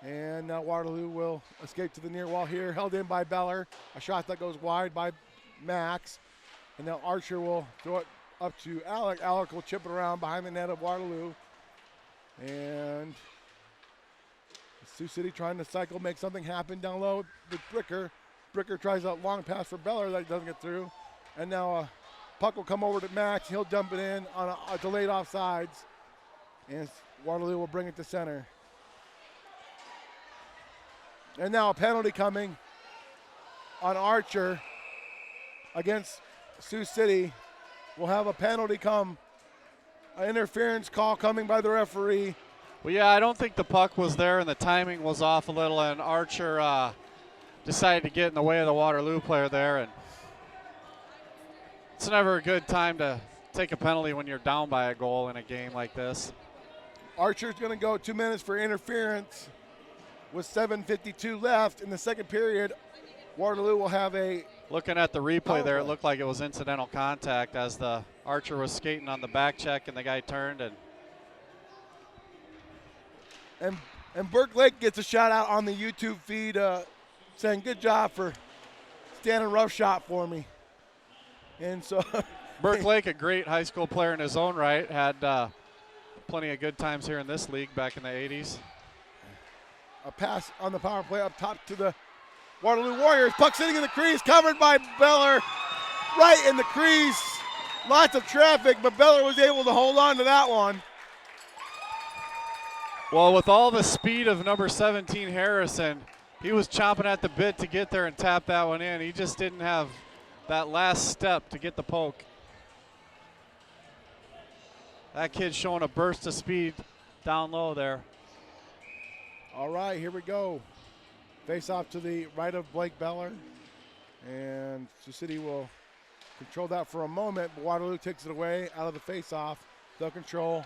And now Waterloo will escape to the near wall here. Held in by Beller. A shot that goes wide by Max. And now Archer will throw it up to Alec. Alec will chip it around behind the net of Waterloo. And Sioux City trying to cycle, make something happen down low with Bricker. Bricker tries a long pass for Beller that doesn't get through. And now a puck will come over to Max. He'll dump it in on a delayed offsides. And Waterloo will bring it to center. And now a penalty coming on Archer against Sioux City. We'll have a penalty come. An interference call coming by the referee. Well, yeah, I don't think the puck was there and the timing was off a little, and Archer decided to get in the way of the Waterloo player there. And it's never a good time to take a penalty when you're down by a goal in a game like this. Archer's going to go 2 minutes for interference with 7:52 left in the second period. Waterloo will have a... Looking at the replay there, it looked like it was incidental contact as the Archer was skating on the back check and the guy turned. And Burke Lake gets a shout out on the YouTube feed saying, good job for standing rough shot for me. And so... Burke Lake, a great high school player in his own right, had plenty of good times here in this league back in the 80s. A pass on the power play up top to the Waterloo Warriors. Puck sitting in the crease, covered by Beller. Right in the crease. Lots of traffic, but Beller was able to hold on to that one. Well, with all the speed of number 17, Harrison, he was chomping at the bit to get there and tap that one in. He just didn't have that last step to get the poke. That kid's showing a burst of speed down low there. All right, here we go. Face off to the right of Blake Beller. And Sioux City will control that for a moment, but Waterloo takes it away out of the face-off. They'll control,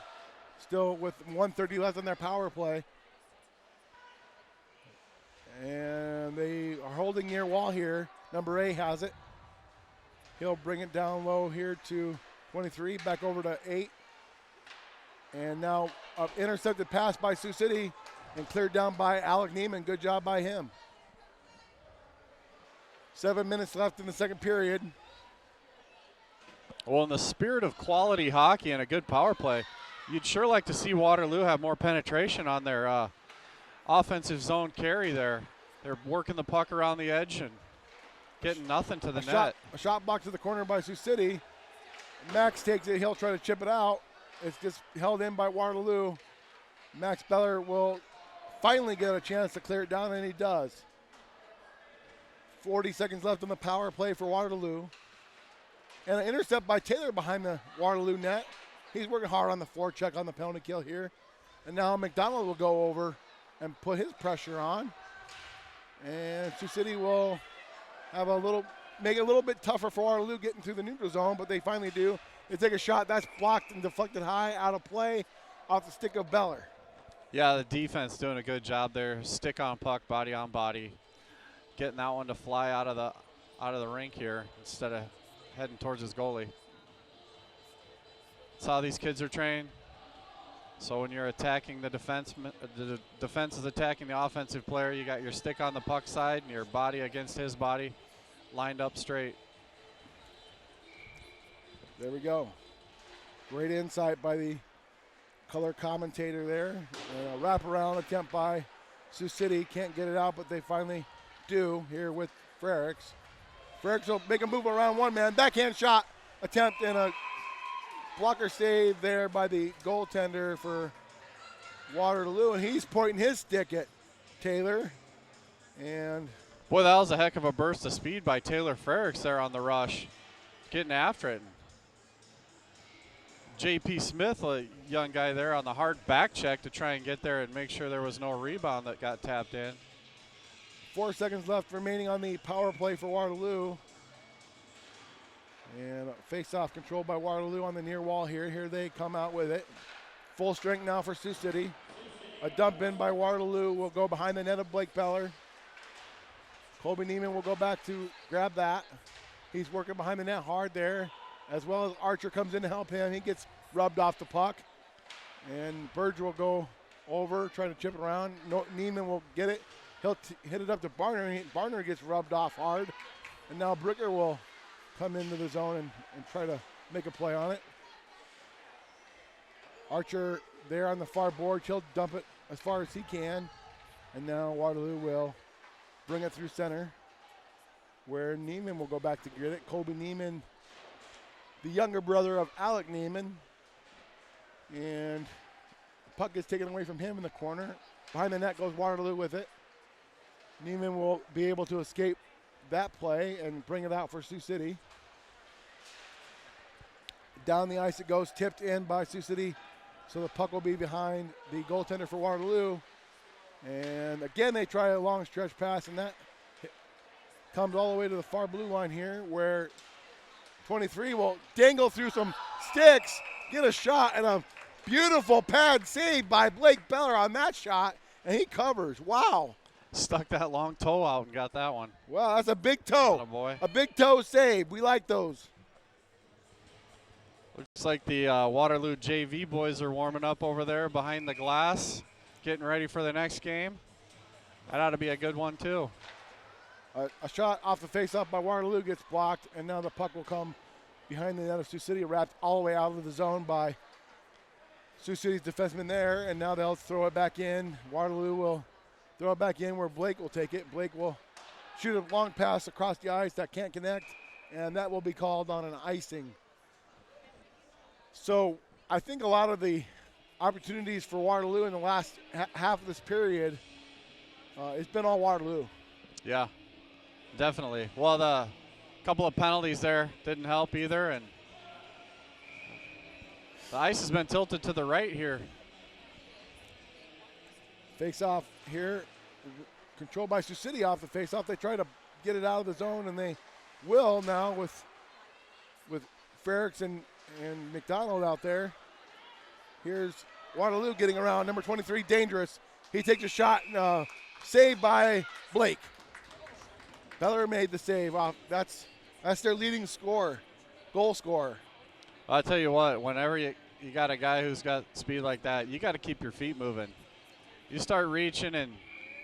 still with 1:30 left on their power play. And they are holding near wall here. Number 8 has it. He'll bring it down low here to 23, back over to 8. And now an intercepted pass by Sioux City and cleared down by Alec Neiman. Good job by him. 7 minutes left in the second period. Well, in the spirit of quality hockey and a good power play, you'd sure like to see Waterloo have more penetration on their offensive zone carry there. They're working the puck around the edge and getting nothing to the net. A shot blocked to the corner by Sioux City. Max takes it. He'll try to chip it out. It's just held in by Waterloo. Max Beller will finally get a chance to clear it down, and he does. 40 seconds left on the power play for Waterloo. And an intercept by Taylor behind the Waterloo net. He's working hard on the forecheck on the penalty kill here. And now McDonald will go over and put his pressure on. And Sioux City will have make it a little bit tougher for Waterloo getting through the neutral zone, but they finally do. They take a shot that's blocked and deflected high, out of play, off the stick of Beller. Yeah, the defense doing a good job there. Stick on puck, body on body, getting that one to fly out of the rink here instead of heading towards his goalie. That's how these kids are trained. So when you're attacking the defense is attacking the offensive player, you got your stick on the puck side and your body against his body, lined up straight. There we go. Great insight by the color commentator there. And a wraparound attempt by Sioux City. Can't get it out, but they finally do here with Frericks. Frericks will make a move around one man. Backhand shot attempt and a blocker save there by the goaltender for Waterloo. And he's pointing his stick at Taylor. And boy, that was a heck of a burst of speed by Taylor Frericks there on the rush. Getting after it. J.P. Smith, a young guy there on the hard back check to try and get there and make sure there was no rebound that got tapped in. 4 seconds left remaining on the power play for Waterloo. And face-off controlled by Waterloo on the near wall here. Here they come out with it. Full strength now for Sioux City. A dump in by Waterloo will go behind the net of Blake Beller. Colby Neiman will go back to grab that. He's working behind the net hard there, as well as Archer comes in to help him. He gets rubbed off the puck. And Burge will go over, trying to chip it around. Neiman will get it. He'll hit it up to Barner, and Barner gets rubbed off hard. And now Bricker will come into the zone and try to make a play on it. Archer there on the far board. He'll dump it as far as he can. And now Waterloo will bring it through center, where Neiman will go back to get it. Colby Neiman, the younger brother of Alec Neiman. And the puck gets taken away from him in the corner. Behind the net goes Waterloo with it. Neiman will be able to escape that play and bring it out for Sioux City. Down the ice it goes, tipped in by Sioux City. So the puck will be behind the goaltender for Waterloo. And again, they try a long stretch pass, and that comes all the way to the far blue line here, where 23 will dangle through some sticks, get a shot, and a beautiful pad save by Blake Beller on that shot, and he covers. Wow. Stuck that long toe out and got that one. Wow, that's a big toe. Attaboy. A big toe save. We like those. Looks like the Waterloo JV boys are warming up over there behind the glass, getting ready for the next game. That ought to be a good one, too. A shot off the face-off by Waterloo gets blocked, and now the puck will come behind the net of Sioux City, wrapped all the way out of the zone by Sioux City's defenseman there, and now they'll throw it back in. Waterloo will throw it back in where Blake will take it. Blake will shoot a long pass across the ice that can't connect, and that will be called on an icing. So I think a lot of the opportunities for Waterloo in the last half of this period, it's been all Waterloo. Yeah, definitely. Well, the couple of penalties there didn't help either, and the ice has been tilted to the right here. Face-off here, controlled by Sioux City off the face-off. They try to get it out of the zone, and they will now with Frericks and McDonald out there. Here's Waterloo getting around. Number 23, Dangerous. He takes a shot, and Saved by Blake. Beller made the save. That's their leading goal scorer. I'll tell you what, whenever you got a guy who's got speed like that, you got to keep your feet moving. You start reaching and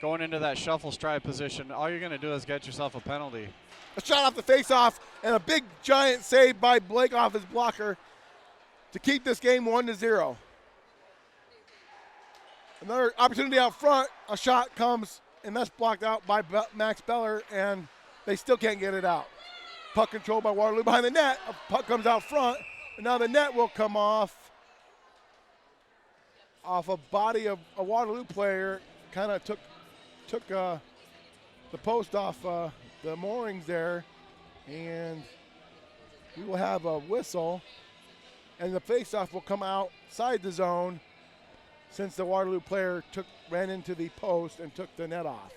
going into that shuffle stride position, all you're going to do is get yourself a penalty. A shot off the face-off and a big giant save by Blake off his blocker to keep this game 1-0. Another opportunity out front. A shot comes, and that's blocked out by Max Beller, and they still can't get it out. Puck controlled by Waterloo behind the net. A puck comes out front, and now the net will come off a body of a Waterloo player. Kind of took the post off the moorings there, and we will have a whistle, and the faceoff will come outside the zone since the Waterloo player ran into the post and took the net off.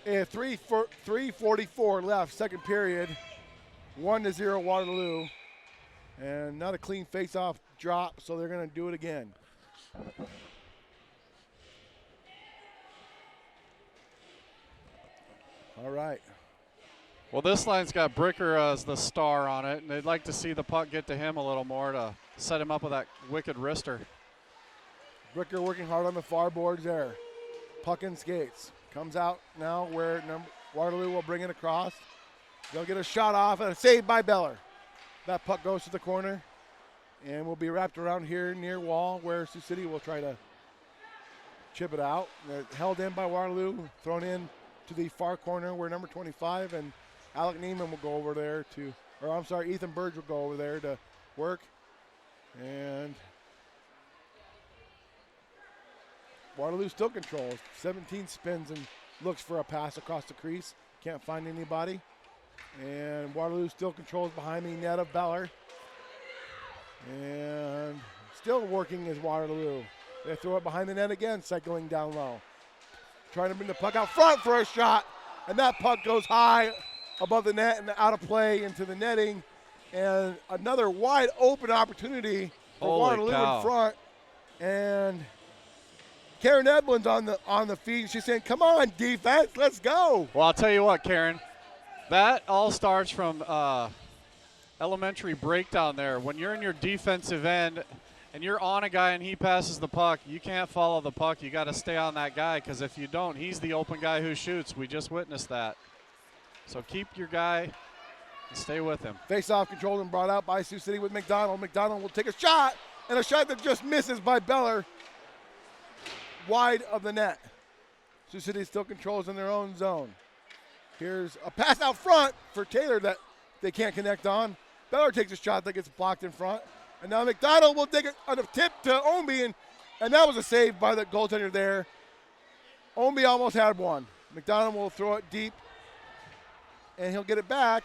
And 3:44 left, second period, 1-0 Waterloo, and not a clean face-off drop, so they're going to do it again. All right. Well, this line's got Bricker as the star on it, and they'd like to see the puck get to him a little more to set him up with that wicked wrister. Bricker working hard on the far boards there. Puck and skates. Comes out now where Waterloo will bring it across. They'll get a shot off and a save by Beller. That puck goes to the corner and will be wrapped around here near wall where Sioux City will try to chip it out. They're held in by Waterloo, thrown in to the far corner where number 25 and Alec Neiman will go over there Ethan Burge will go over there to work. And Waterloo still controls. 17 spins and looks for a pass across the crease. Can't find anybody. And Waterloo still controls behind the net of Beller. And still working is Waterloo. They throw it behind the net again, cycling down low. Trying to bring the puck out front for a shot. And that puck goes high above the net and out of play into the netting. And another wide open opportunity for Waterloo in front. And Karen Edlin's on the feed. She's saying, come on, defense, let's go. Well, I'll tell you what, Karen. That all starts from elementary breakdown there. When you're in your defensive end and you're on a guy and he passes the puck, you can't follow the puck. You got to stay on that guy, because if you don't, he's the open guy who shoots. We just witnessed that. So keep your guy and stay with him. Face-off controlled and brought out by Sioux City with McDonald. McDonald will take a shot, and a shot that just misses by Beller wide of the net. Sioux City still controls in their own zone. Here's a pass out front for Taylor that they can't connect on. Beller takes a shot that gets blocked in front. And now McDonald will take it on a tip to Omby, and that was a save by the goaltender there. Omby almost had one. McDonald will throw it deep, and he'll get it back.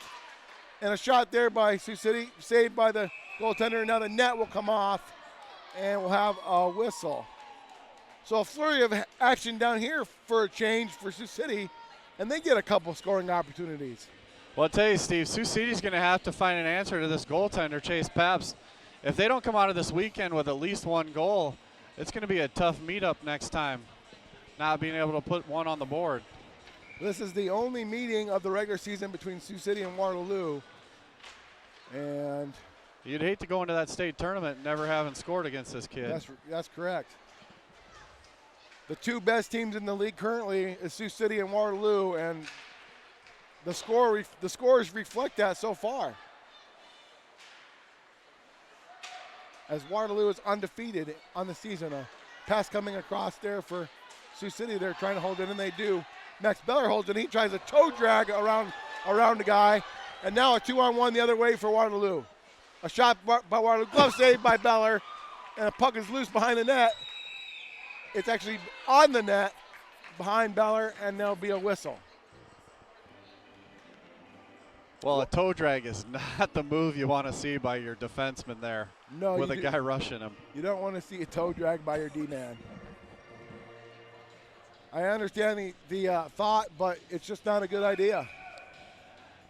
And a shot there by Sioux City, saved by the goaltender. Now the net will come off, and we'll have a whistle. So a flurry of action down here for a change for Sioux City, and they get a couple scoring opportunities. Well, I'll tell you, Steve, Sioux City's going to have to find an answer to this goaltender, Chase Pabst. If they don't come out of this weekend with at least one goal, it's going to be a tough meetup next time, not being able to put one on the board. This is the only meeting of the regular season between Sioux City and Waterloo. And you'd hate to go into that state tournament never having scored against this kid. That's correct. The two best teams in the league currently is Sioux City and Waterloo, and the scores reflect that so far. As Waterloo is undefeated on the season. A pass coming across there for Sioux City. They're trying to hold it, and they do. Max Beller holds it. He tries a toe drag around the guy. And now a 2-on-1 the other way for Waterloo. A shot by Waterloo. Glove save by Beller. And a puck is loose behind the net. It's actually on the net behind Beller, and there'll be a whistle. Well, a toe drag is not the move you want to see by your defenseman there. No, with a guy rushing him. You don't want to see a toe drag by your D-man. I understand the thought, but it's just not a good idea.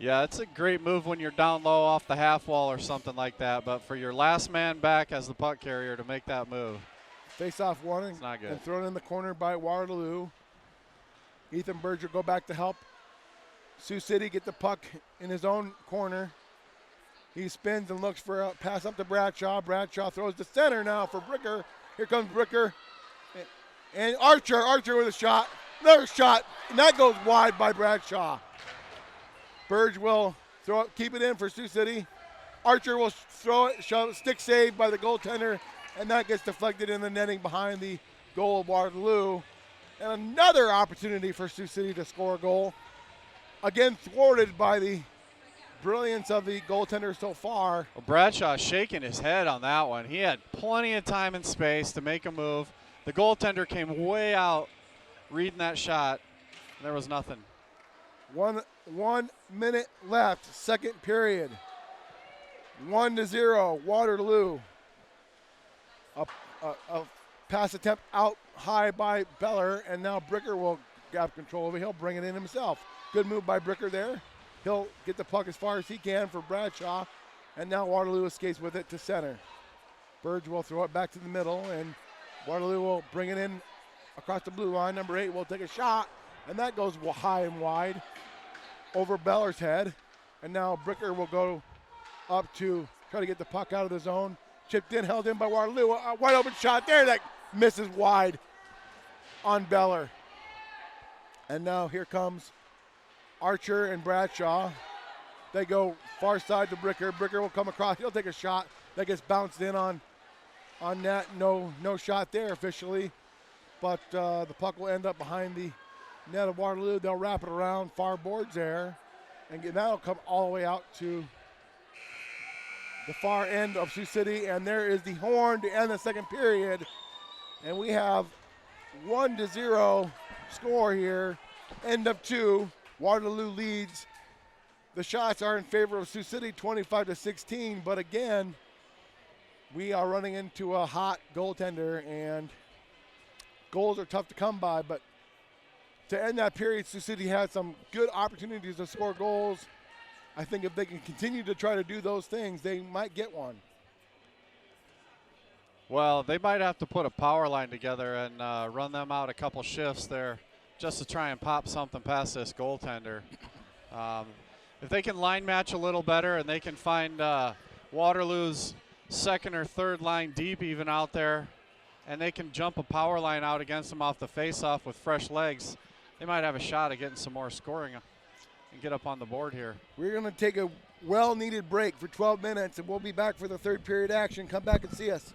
Yeah, it's a great move when you're down low off the half wall or something like that, but for your last man back as the puck carrier to make that move. Face-off one It's not good. and thrown in the corner by Waterloo. Ethan Berger go back to help Sioux City get the puck in his own corner. He spins and looks for a pass up to Bradshaw. Bradshaw throws to center now for Bricker. Here comes Bricker. And Archer with a shot. Another shot, and that goes wide by Bradshaw. Burge will throw it, keep it in for Sioux City. Archer will throw it, shove, stick saved by the goaltender, and that gets deflected in the netting behind the goal of Waterloo. And another opportunity for Sioux City to score a goal. Again, thwarted by the brilliance of the goaltender so far. Well, Bradshaw shaking his head on that one. He had plenty of time and space to make a move. The goaltender came way out reading that shot. There was nothing. 1 minute left, second period. 1-0, Waterloo. A pass attempt out high by Beller, and now Bricker will have control of it. He'll bring it in himself. Good move by Bricker there. He'll get the puck as far as he can for Bradshaw, and now Waterloo escapes with it to center. Burge will throw it back to the middle, and Waterloo will bring it in across the blue line. Number 8 will take a shot, and that goes high and wide over Beller's head. And now Bricker will go up to try to get the puck out of the zone. Chipped in, held in by Waterloo. A wide open shot there that misses wide on Beller. And now here comes Archer and Bradshaw. They go far side to Bricker. Bricker will come across. He'll take a shot. That gets bounced in on net. No shot there officially. But the puck will end up behind the net of Waterloo. They'll wrap it around far boards there. And that'll come all the way out to the far end of Sioux City. And there is the horn to end the second period. And we have 1-0 score here. End of 2. Waterloo leads. The shots are in favor of Sioux City, 25-16. But again, we are running into a hot goaltender, and goals are tough to come by. But to end that period, Sioux City had some good opportunities to score goals. I think if they can continue to try to do those things, they might get one. Well, they might have to put a power line together and run them out a couple shifts there just to try and pop something past this goaltender. If they can line match a little better and they can find Waterloo's second or third line deep even out there, and they can jump a power line out against them off the face-off with fresh legs, they might have a shot at getting some more scoring and get up on the board here. We're going to take a well-needed break for 12 minutes, and we'll be back for the third period action. Come back and see us.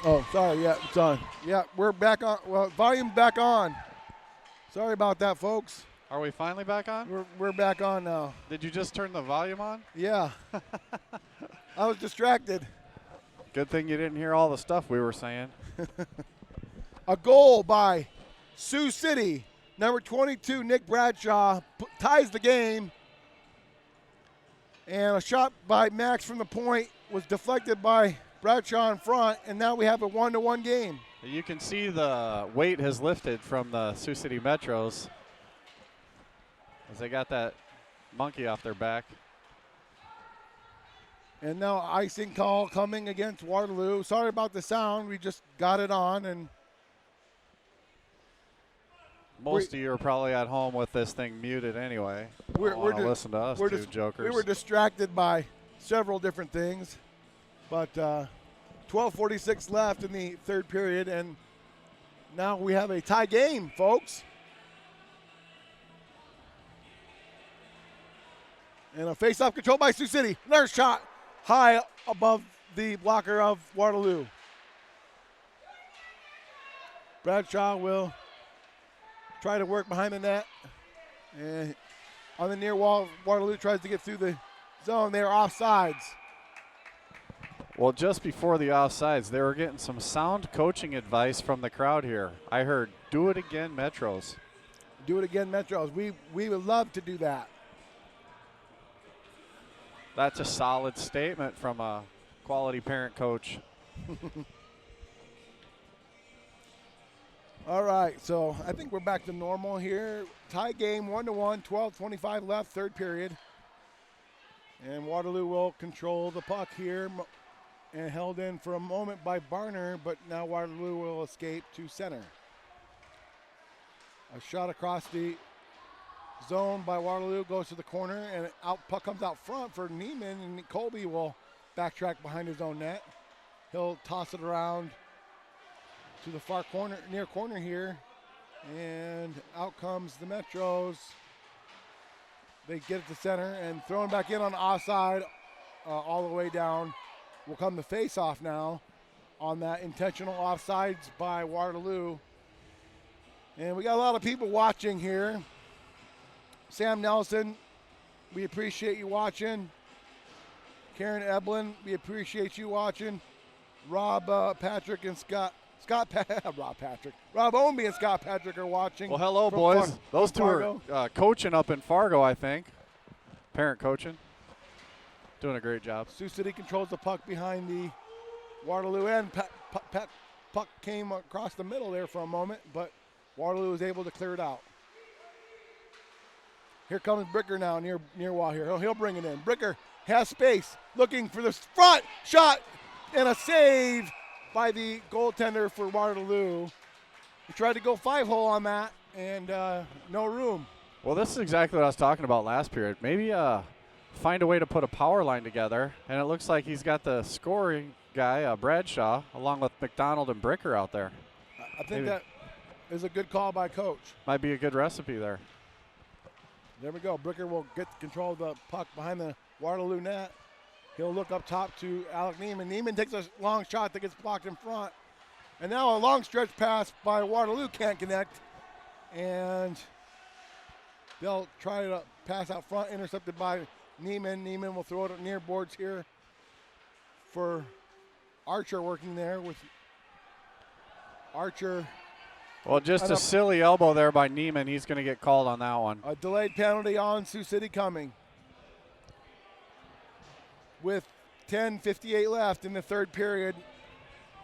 Oh, sorry. Yeah, it's on. Yeah, we're back on. Well, volume back on. Sorry about that, folks. Are we finally back on? We're back on now. Did you just turn the volume on? Yeah. I was distracted. Good thing you didn't hear all the stuff we were saying. A goal by Sioux City. Number 22, Nick Bradshaw, ties the game. And a shot by Max from the point was deflected by Bradshaw in front, and now we have a 1-1 game. You can see the weight has lifted from the Sioux City Metros as they got that monkey off their back. And now icing call coming against Waterloo. Sorry about the sound. We just got it on. And most of you are probably at home with this thing muted anyway. We're listen to us two jokers. We were distracted by several different things. But 12:46 left in the third period. And now we have a tie game, folks. And a face-off controlled by Sioux City. Another shot high above the blocker of Waterloo. Bradshaw will try to work behind the net. And on the near wall, Waterloo tries to get through the zone. They are offsides. Well, just before the offsides, they were getting some sound coaching advice from the crowd here. I heard, do it again, Metros. Do it again, Metros. We would love to do that. That's a solid statement from a quality parent coach. All right, so I think we're back to normal here. Tie game, 1-1, 12:25 left, third period. And Waterloo will control the puck here and held in for a moment by Barner, but now Waterloo will escape to center. A shot across the zone by Waterloo goes to the corner, and puck comes out front for Neiman, and Colby will backtrack behind his own net. He'll toss it around to the far corner, near corner here, and out comes the Metros. They get it to center and throwing back in on the offside, all the way down. Will come the face-off now on that intentional offsides by Waterloo. And we got a lot of people watching here. Sam Nelson, we appreciate you watching. Karen Eblin, we appreciate you watching. Rob Patrick and Rob Ownby and Scott Patrick are watching. Well, hello, boys. Those two are coaching up in Fargo, I think. Parent coaching. Doing a great job. Sioux City controls the puck behind the Waterloo end. Puck came across the middle there for a moment, but Waterloo was able to clear it out. Here comes Bricker now near wall here. He'll bring it in. Bricker has space, looking for the front shot, and a save by the goaltender for Waterloo. He tried to go 5-hole on that, and no room. Well, this is exactly what I was talking about last period. Maybe find a way to put a power line together, and it looks like he's got the scoring guy, Bradshaw, along with McDonald and Bricker out there. I think that is a good call by coach. Might be a good recipe there. There we go. Bricker will get control of the puck behind the Waterloo net. He'll look up top to Alec Neiman. Neiman takes a long shot that gets blocked in front. And now a long stretch pass by Waterloo can't connect. And they'll try to pass out front, intercepted by Neiman. Neiman will throw it near boards here for Archer working there with Archer. Well, just a silly elbow there by Neiman. He's going to get called on that one. A delayed penalty on Sioux City coming. With 10:58 left in the third period,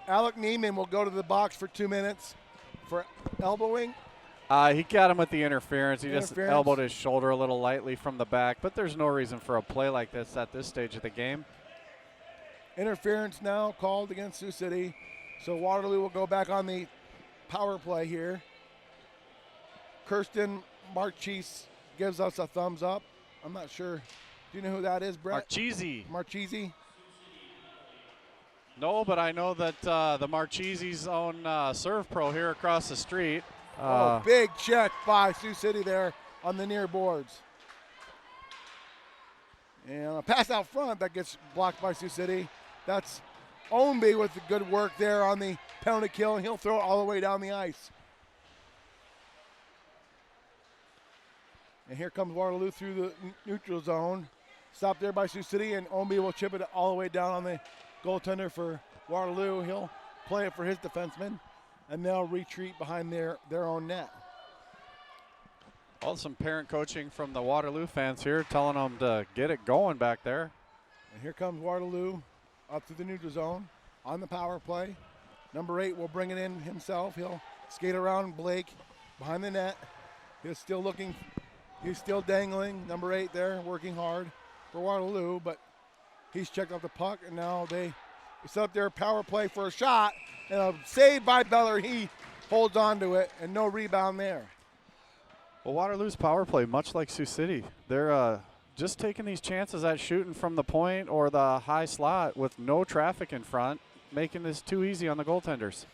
Alec Neiman will go to the box for 2 minutes for elbowing. He got him with the interference. He just elbowed his shoulder a little lightly from the back, but there's no reason for a play like this at this stage of the game. Interference now called against Sioux City, so Waterloo will go back on the power play here. Kirsten Marchese gives us a thumbs up. I'm not sure. Do you know who that is, Brett? Marchese. No, but I know that the Marchese's own serve pro here across the street. Big check by Sioux City there on the near boards. And a pass out front that gets blocked by Sioux City. That's Ownby with the good work there on the penalty kill, and he'll throw it all the way down the ice. And here comes Waterloo through the neutral zone. Stopped there by Sioux City, and Ownby will chip it all the way down on the goaltender for Waterloo. He'll play it for his defenseman, and they'll retreat behind their own net. Well, some parent coaching from the Waterloo fans here, telling them to get it going back there. And here comes Waterloo up to the neutral zone on the power play. Number 8 will bring it in himself. He'll skate around Blake behind the net. He's still looking, he's still dangling. Number 8 there, working hard for Waterloo, but he's checked off the puck, and now they set up their power play for a shot, and a save by Beller. He holds on to it, and no rebound there. Well, Waterloo's power play, much like Sioux City, they're just taking these chances at shooting from the point or the high slot with no traffic in front, making this too easy on the goaltenders.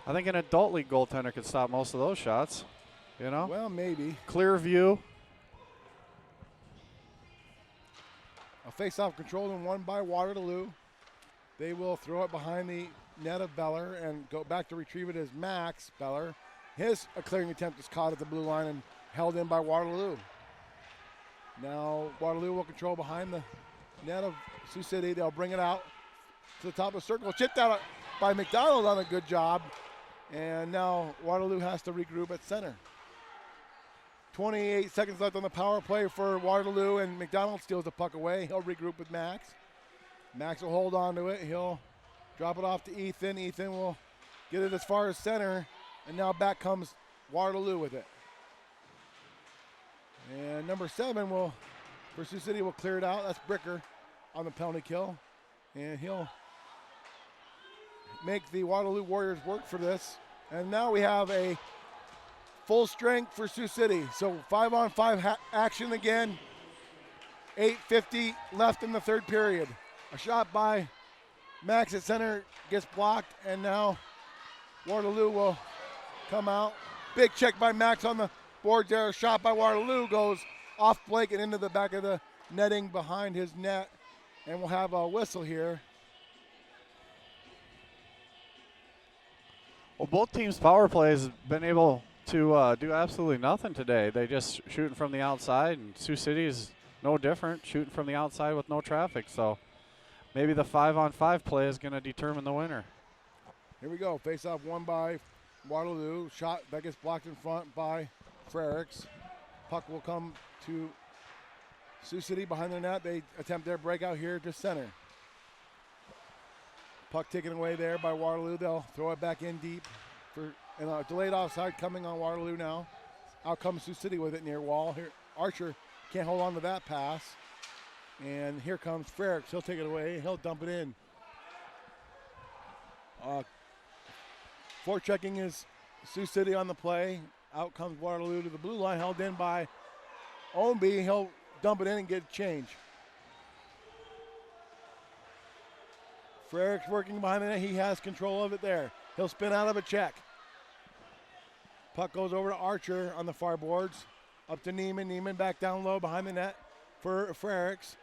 I think an adult league goaltender could stop most of those shots, you know? Well, maybe. Clear view. A face-off controlled and won by Waterloo. They will throw it behind the net of Beller and go back to retrieve it as Max Beller. His clearing attempt is caught at the blue line and held in by Waterloo. Now Waterloo will control behind the net of Sioux City. They'll bring it out to the top of the circle. Chipped out by McDonald on a good job. And now Waterloo has to regroup at center. 28 seconds left on the power play for Waterloo, and McDonald steals the puck away. He'll regroup with Max. Max will hold on to it. He'll drop it off to Ethan. Ethan will get it as far as center, and now back comes Waterloo with it. And number 7 will, for Sioux City, will clear it out. That's Bricker on the penalty kill, and he'll make the Waterloo Warriors work for this. And now we have a full strength for Sioux City. So 5-on-5 action again. 8:50 left in the third period. A shot by Max at center gets blocked, and now Waterloo will come out. Big check by Max on the board there. A shot by Waterloo goes off Blake and into the back of the netting behind his net. And we'll have a whistle here. Well, both teams' power plays have been able to do absolutely nothing today. They just shooting from the outside, and Sioux City is no different, shooting from the outside with no traffic. So maybe the 5-on-5 play is going to determine the winner. Here we go. Face-off won by Waterloo. Shot that gets blocked in front by Frericks. Puck will come to Sioux City behind the net. They attempt their breakout here to center. Puck taken away there by Waterloo. They'll throw it back in deep for and a delayed offside coming on Waterloo now. Out comes Sioux City with it near wall. Here Archer can't hold on to that pass. And here comes Frericks. He'll take it away. He'll dump it in. Forechecking is Sioux City on the play. Out comes Waterloo to the blue line, held in by Ownby. He'll dump it in and get a change. Frericks working behind the net. He has control of it there. He'll spin out of a check. Puck goes over to Archer on the far boards. Up to Neiman. Neiman back down low behind the net for Frericks.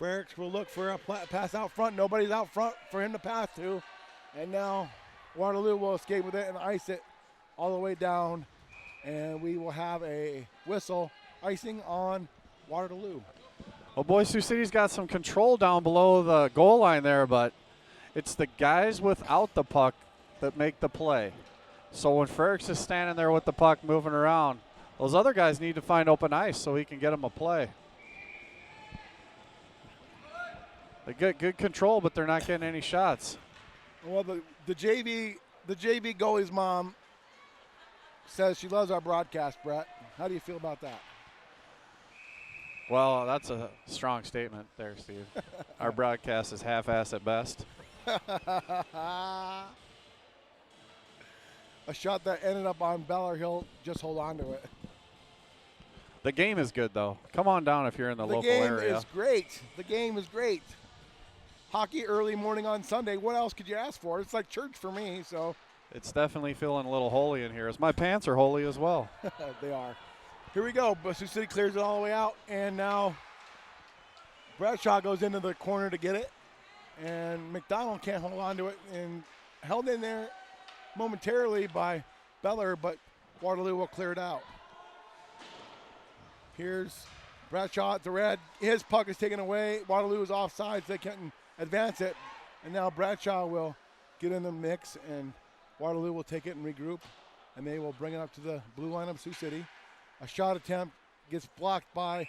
Frericks will look for a pass out front. Nobody's out front for him to pass to. And now Waterloo will escape with it and ice it all the way down. And we will have a whistle icing on Waterloo. Well, boys, Sioux City's got some control down below the goal line there, but it's the guys without the puck that make the play. So when Frericks is standing there with the puck moving around, those other guys need to find open ice so he can get them a play. They get good control, but they're not getting any shots. Well, the JV goalie's mom says she loves our broadcast, Brett. How do you feel about that? Well, that's a strong statement there, Steve. Our broadcast is half-assed at best. A shot that ended up on Beller. He'll just hold on to it. The game is good, though. Come on down if you're in the local area. The game is great. The game is great. Hockey early morning on Sunday. What else could you ask for? It's like church for me, so. It's definitely feeling a little holy in here. As my pants are holy as well. They are. Here we go. Sioux City clears it all the way out, and now Bradshaw goes into the corner to get it, and McDonald can't hold on to it, and held in there momentarily by Beller, but Waterloo will clear it out. Here's Bradshaw at the red. His puck is taken away. Waterloo is offside, so they can't advance it. And now Bradshaw will get in the mix, and Waterloo will take it and regroup, and they will bring it up to the blue line of Sioux City. A shot attempt gets blocked by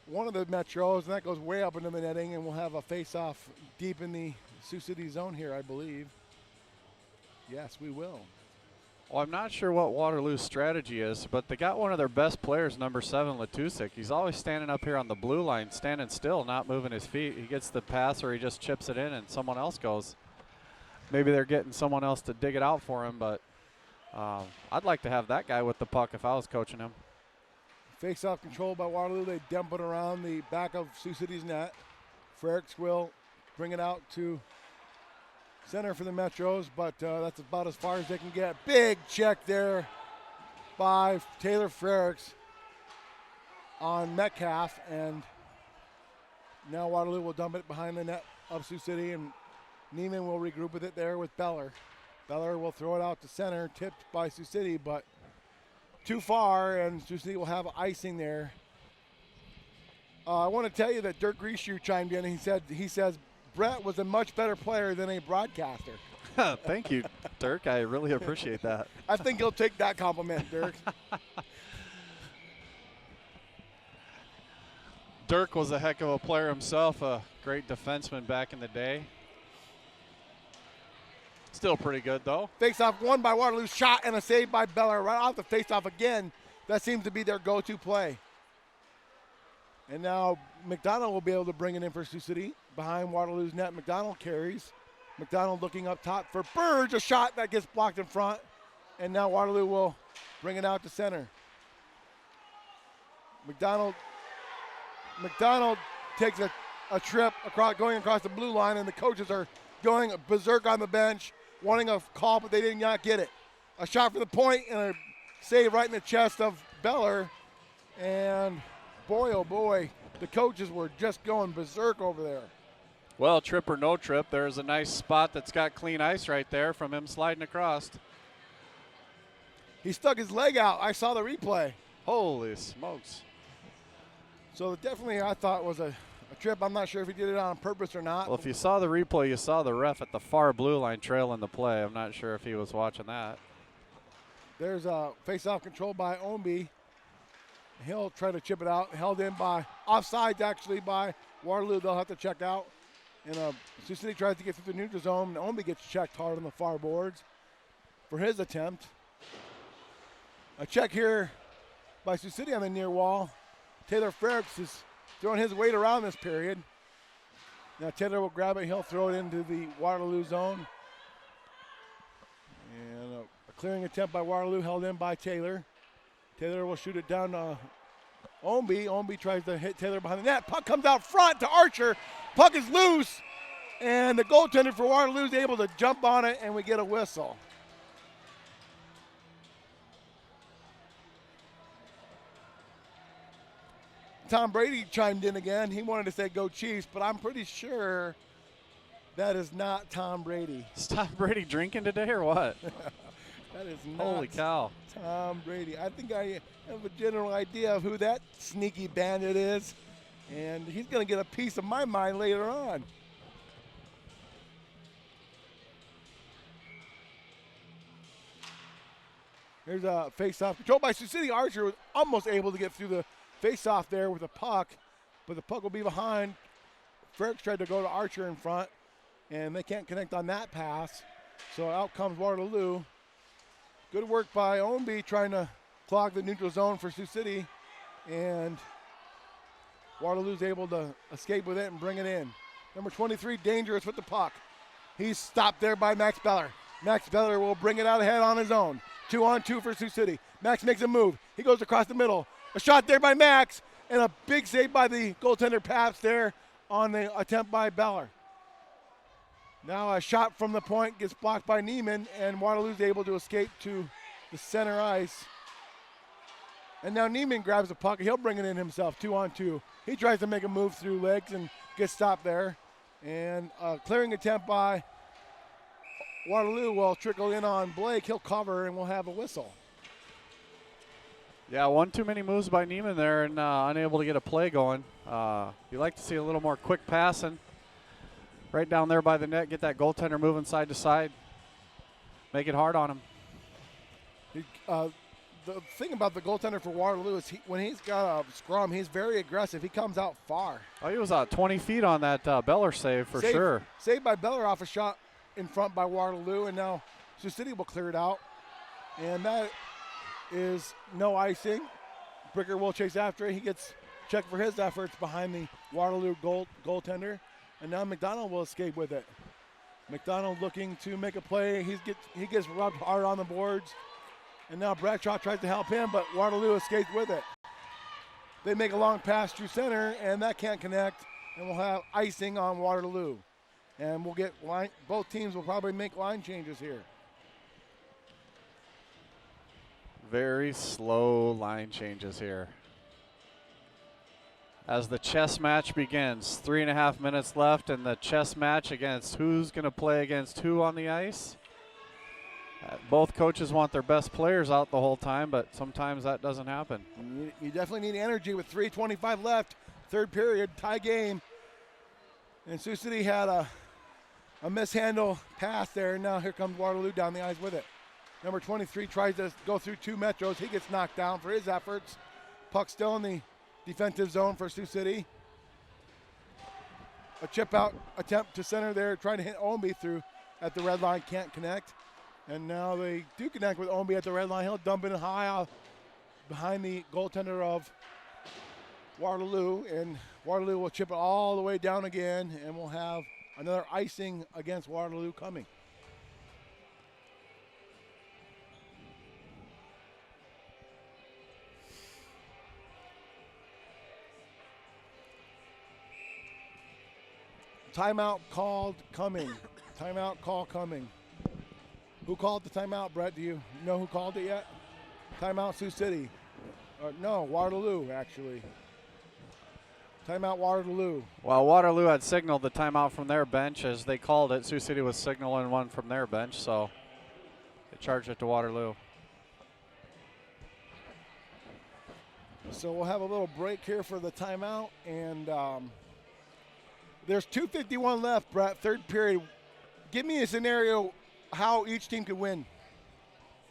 one of the Metros, and that goes way up into the netting, and we'll have a face-off deep in the Sioux City zone here, I believe. Yes, we will. Well, I'm not sure what Waterloo's strategy is, but they got one of their best players, number 7, Letusik. He's always standing up here on the blue line, standing still, not moving his feet. He gets the pass or he just chips it in and someone else goes. Maybe they're getting someone else to dig it out for him, but I'd like to have that guy with the puck if I was coaching him. Face-off control by Waterloo. They dump it around the back of Sioux City's net. Frericks will bring it out to center for the Metros, but that's about as far as they can get. Big check there by Taylor Frericks on Metcalf, and now Waterloo will dump it behind the net of Sioux City, and Neiman will regroup with it there with Beller. Beller will throw it out to center, tipped by Sioux City, but too far, and Sioux City will have icing there. I want to tell you that Dirk Grieshoe chimed in, and he says Brett was a much better player than a broadcaster. Thank you, Dirk. I really appreciate that. I think he'll take that compliment, Dirk. Dirk was a heck of a player himself, a great defenseman back in the day. Still pretty good, though. Face-off won by Waterloo, shot and a save by Beller right off the face-off again. That seems to be their go-to play. And now McDonald will be able to bring it in for Sioux City. Behind Waterloo's net, McDonald carries. McDonald looking up top for Burge, a shot that gets blocked in front. And now Waterloo will bring it out to center. McDonald takes a trip going across the blue line, and the coaches are going berserk on the bench, wanting a call, but they did not get it. A shot for the point and a save right in the chest of Beller. And boy, oh boy, the coaches were just going berserk over there. Well, trip or no trip, there's a nice spot that's got clean ice right there from him sliding across. He stuck his leg out. I saw the replay. Holy smokes. So definitely I thought was a trip. I'm not sure if he did it on purpose or not. Well, if you saw the replay, you saw the ref at the far blue line trailing the play. I'm not sure if he was watching that. There's a face-off control by Omby. He'll try to chip it out. Held in by offsides, actually, by Waterloo. They'll have to check out. And Sioux City tries to get through the neutral zone. Omby gets checked hard on the far boards for his attempt. A check here by Sioux City on the near wall. Taylor Frericks is throwing his weight around this period. Now Taylor will grab it. He'll throw it into the Waterloo zone. And a clearing attempt by Waterloo held in by Taylor. Taylor will shoot it down to Omby. Omby tries to hit Taylor behind the net. Puck comes out front to Archer. Puck is loose. And the goaltender for Waterloo is able to jump on it, and we get a whistle. Tom Brady chimed in again. He wanted to say go Chiefs, but I'm pretty sure that is not Tom Brady. Is Tom Brady drinking today or what? That is not Holy cow. Tom Brady. I think I have a general idea of who that sneaky bandit is, and he's going to get a piece of my mind later on. Here's a face-off controlled by Sioux City. Archer was almost able to get through the face-off there with a puck, but the puck will be behind. Frericks tried to go to Archer in front, and they can't connect on that pass. So out comes Waterloo. Good work by Omby trying to clog the neutral zone for Sioux City, and Waterloo's able to escape with it and bring it in. Number 23, dangerous with the puck. He's stopped there by Max Beller. Max Beller will bring it out ahead on his own. 2-on-2 for Sioux City. Max makes a move. He goes across the middle. A shot there by Max, and a big save by the goaltender Paps there on the attempt by Beller. Now a shot from the point gets blocked by Neiman, and Waterloo's able to escape to the center ice. And now Neiman grabs the puck. He'll bring it in himself, 2-on-2. He tries to make a move through legs and gets stopped there. And clearing attempt by Waterloo will trickle in on Blake. He'll cover and we'll have a whistle. Yeah, one too many moves by Neiman there and unable to get a play going. You like to see a little more quick passing. Right down there by the net, get that goaltender moving side to side. Make it hard on him. The thing about the goaltender for Waterloo is when he's got a scrum, he's very aggressive. He comes out far. Oh, he was 20 feet on that Beller save for sure. Saved by Beller off a shot in front by Waterloo, and now Sioux City will clear it out. And that is no icing. Bricker will chase after it. He gets checked for his efforts behind the Waterloo goaltender. And now McDonald will escape with it. McDonald looking to make a play. He gets rubbed hard on the boards. And now Bradshaw tries to help him, but Waterloo escapes with it. They make a long pass through center, and that can't connect. And we'll have icing on Waterloo. And we'll get both teams will probably make line changes here. Very slow line changes here. As the chess match begins, 3.5 minutes left, and the chess match against who's going to play against who on the ice. Both coaches want their best players out the whole time, but sometimes that doesn't happen. You definitely need energy with 3:25 left, third period, tie game. And Sioux City had a mishandle pass there. Now here comes Waterloo down the ice with it. Number 23 tries to go through two Metros. He gets knocked down for his efforts. Puck still in the defensive zone for Sioux City. A chip out attempt to center there, trying to hit Omby through at the red line, can't connect. And now they do connect with Omby at the red line. He'll dump it high off behind the goaltender of Waterloo, and Waterloo will chip it all the way down again, and we'll have another icing against Waterloo coming. Timeout called coming. Timeout call coming. Who called the timeout, Brett? Do you know who called it yet? Timeout Sioux City. No, Waterloo, actually. Timeout Waterloo. Well, Waterloo had signaled the timeout from their bench as they called it. Sioux City was signaling one from their bench, so they charged it to Waterloo. So we'll have a little break here for the timeout, and there's 2:51 left, Brett, third period. Give me a scenario how each team could win.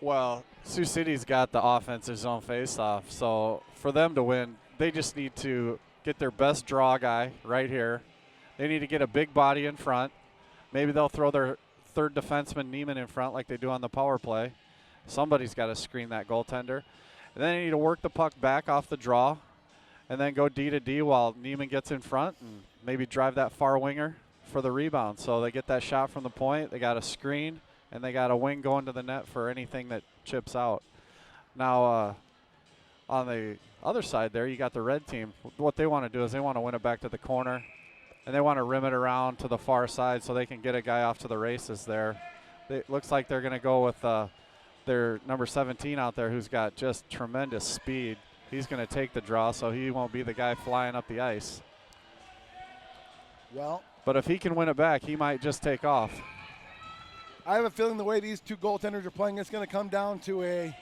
Well, Sioux City's got the offensive zone face-off, so for them to win, they just need to get their best draw guy right here. They need to get a big body in front. Maybe they'll throw their third defenseman, Neiman, in front like they do on the power play. Somebody's got to screen that goaltender. And then they need to work the puck back off the draw and then go D to D while Neiman gets in front and maybe drive that far winger for the rebound. So they get that shot from the point. They got a screen, and they got a wing going to the net for anything that chips out. Now, on the other side there, you got the red team. What they want to do is they want to win it back to the corner, and they want to rim it around to the far side so they can get a guy off to the races there. It looks like they're going to go with their number 17 out there who's got just tremendous speed. He's going to take the draw, so he won't be the guy flying up the ice. Well, but if he can win it back, he might just take off. I have a feeling the way these two goaltenders are playing, it's going to come down to a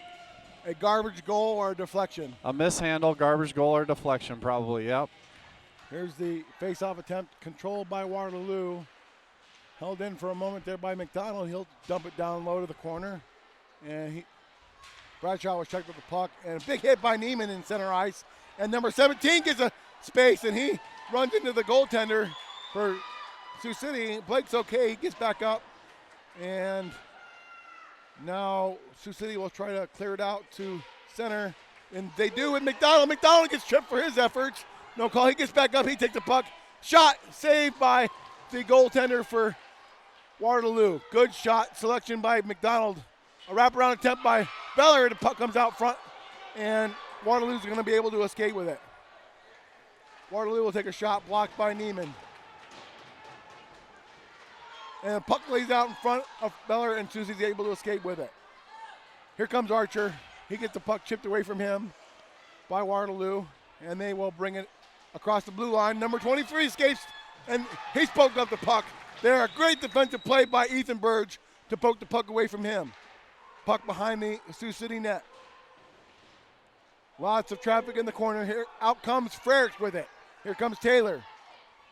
garbage goal or a deflection. A mishandle, garbage goal, or deflection probably, yep. Here's the face-off attempt controlled by Waterloo. Held in for a moment there by McDonald. He'll dump it down low to the corner. And Bradshaw was checked with the puck. And a big hit by Neiman in center ice. And number 17 gets a space, and he runs into the goaltender for Sioux City. Blake's okay. He gets back up. And now Sioux City will try to clear it out to center. And they do with McDonald. McDonald gets tripped for his efforts. No call. He gets back up. He takes the puck. Shot saved by the goaltender for Waterloo. Good shot selection by McDonald. A wraparound attempt by Beller. The puck comes out front. And Waterloo's going to be able to escape with it. Waterloo will take a shot blocked by Neiman. And the puck lays out in front of Beller, and Susie's able to escape with it. Here comes Archer. He gets the puck chipped away from him by Waterloo, and they will bring it across the blue line. Number 23 escapes, and he's poked up the puck. There, a great defensive play by Ethan Burge to poke the puck away from him. Puck behind the Sioux City net. Lots of traffic in the corner here. Out comes Frericks with it. Here comes Taylor.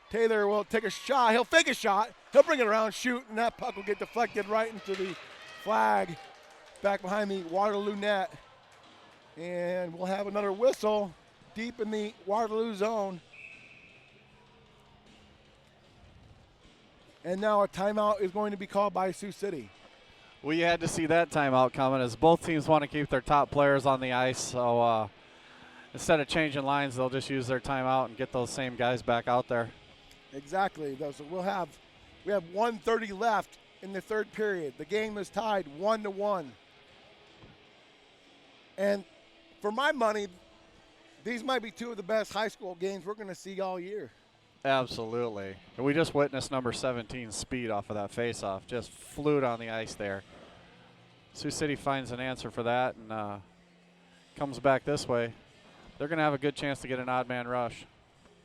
Taylor will take a shot. He'll fake a shot. He'll bring it around, shoot, and that puck will get deflected right into the flag back behind the Waterloo net. And we'll have another whistle deep in the Waterloo zone. And now a timeout is going to be called by Sioux City. We had to see that timeout coming as both teams want to keep their top players on the ice. So instead of changing lines, they'll just use their timeout and get those same guys back out there. Exactly. So we have 1:30 left in the third period. The game is tied 1-1. And for my money, these might be two of the best high school games we're going to see all year. Absolutely. And we just witnessed number 17 speed off of that faceoff. Just flew it on the ice there. Sioux City finds an answer for that and comes back this way. They're going to have a good chance to get an odd man rush.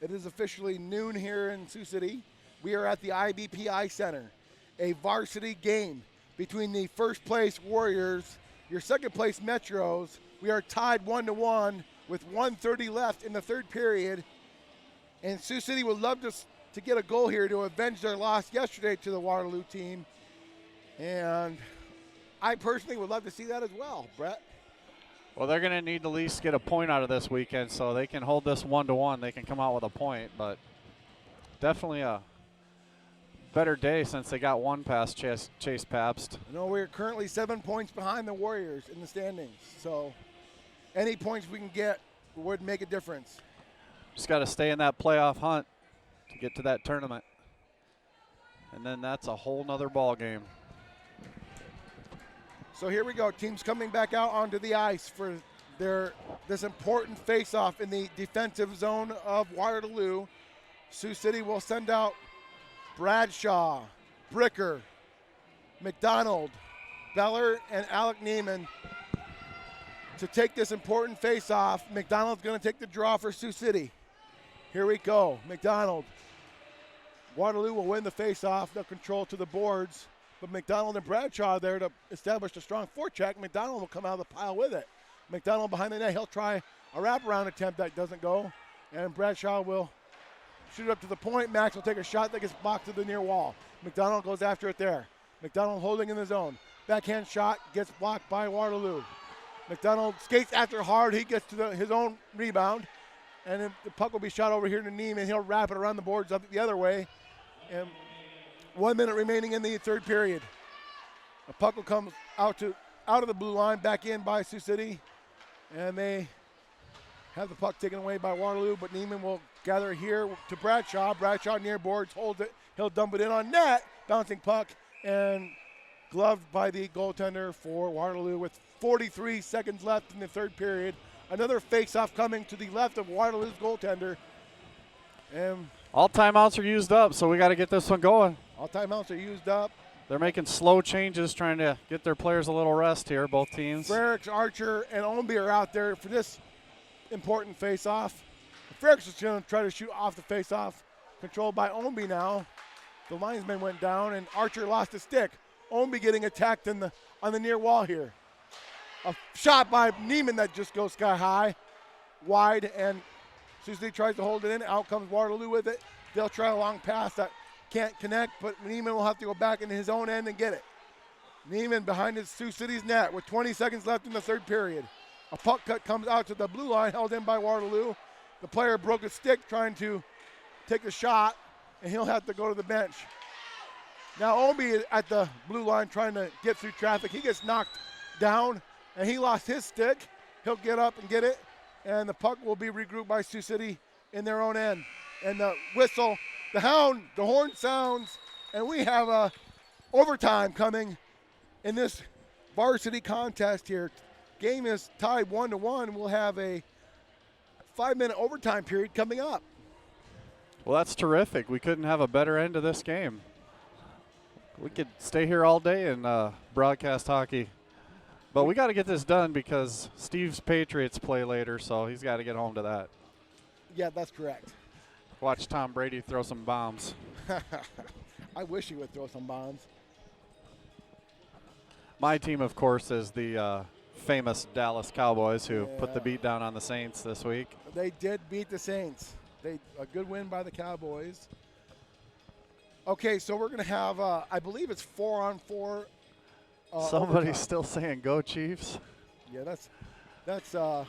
It is officially noon here in Sioux City. We are at the IBPI Center. A varsity game between the first place Warriors, your second place Metros. We are tied 1-1 with 1:30 left in the third period. And Sioux City would love to get a goal here to avenge their loss yesterday to the Waterloo team. And I personally would love to see that as well, Brett. Well, they're going to need to at least get a point out of this weekend so they can hold this 1-1. They can come out with a point, but definitely a better day since they got one past Chase Pabst. We're currently 7 points behind the Warriors in the standings. So any points we can get would make a difference. Just got to stay in that playoff hunt to get to that tournament. And then that's a whole nother ball game. So here we go. Teams coming back out onto the ice for this important face-off in the defensive zone of Waterloo. Sioux City will send out Bradshaw, Bricker, McDonald, Beller, and Alec Neiman to take this important face-off. McDonald's going to take the draw for Sioux City. Here we go. McDonald. Waterloo will win the face-off. They'll control to the boards. But McDonald and Bradshaw are there to establish a strong forecheck. McDonald will come out of the pile with it. McDonald behind the net. He'll try a wraparound attempt that doesn't go. And Bradshaw will shoot it up to the point. Max will take a shot that gets blocked to the near wall. McDonald goes after it there. McDonald holding in the zone. Backhand shot gets blocked by Waterloo. McDonald skates after hard. He gets to his own rebound. And then the puck will be shot over here to Neiman. He'll wrap it around the boards up the other way. And 1 minute remaining in the third period. The puck will come out of the blue line, back in by Sioux City. And they have the puck taken away by Waterloo, but Neiman will gather here to Bradshaw. Bradshaw near boards, holds it. He'll dump it in on net. Bouncing puck and gloved by the goaltender for Waterloo with 43 seconds left in the third period. Another face-off coming to the left of Waterloo's goaltender. And all timeouts are used up, so we got to get this one going. All timeouts are used up. They're making slow changes, trying to get their players a little rest here, both teams. Frericks, Archer, and Omby are out there for this important face-off. Frericks is going to try to shoot off the face-off, controlled by Omby now. The linesman went down, and Archer lost a stick. Omby getting attacked on the near wall here. A shot by Neiman that just goes sky high, wide, and Susie tries to hold it in. Out comes Waterloo with it. They'll try a long pass that can't connect, but Neiman will have to go back into his own end and get it. Neiman behind his Sioux City's net with 20 seconds left in the third period. A puck cut comes out to the blue line, held in by Waterloo. The player broke a stick trying to take the shot, and he'll have to go to the bench. Now Omby is at the blue line trying to get through traffic. He gets knocked down, and he lost his stick. He'll get up and get it, and the puck will be regrouped by Sioux City in their own end. And the whistle, the horn sounds, and we have a overtime coming in this varsity contest here. Game is tied 1-1. We'll have a 5-minute overtime period coming up. Well, that's terrific. We couldn't have a better end to this game. We could stay here all day and broadcast hockey. But we got to get this done because Steve's Patriots play later, so he's got to get home to that. Yeah, that's correct. Watch Tom Brady throw some bombs. I wish he would throw some bombs. My team, of course, is the famous Dallas Cowboys, who put the beat down on the Saints this week. They did beat the Saints. A good win by the Cowboys. Okay, so we're going to have, I believe it's 4-on-4. Somebody's overtime. still saying go Chiefs. Yeah, that's a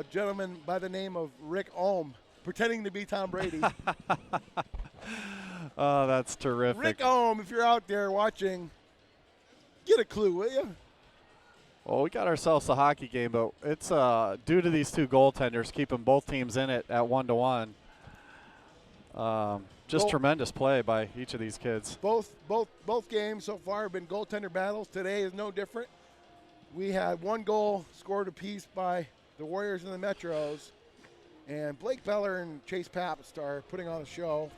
gentleman by the name of Rick Ohm pretending to be Tom Brady. Oh, that's terrific. Rick Ohm, if you're out there watching, get a clue, will you? Well, we got ourselves a hockey game, but it's due to these two goaltenders keeping both teams in it at 1-1. Just tremendous play by each of these kids. Both games so far have been goaltender battles. Today is no different. We had one goal scored apiece by the Warriors and the Metros, and Blake Beller and Chase Papst are putting on a show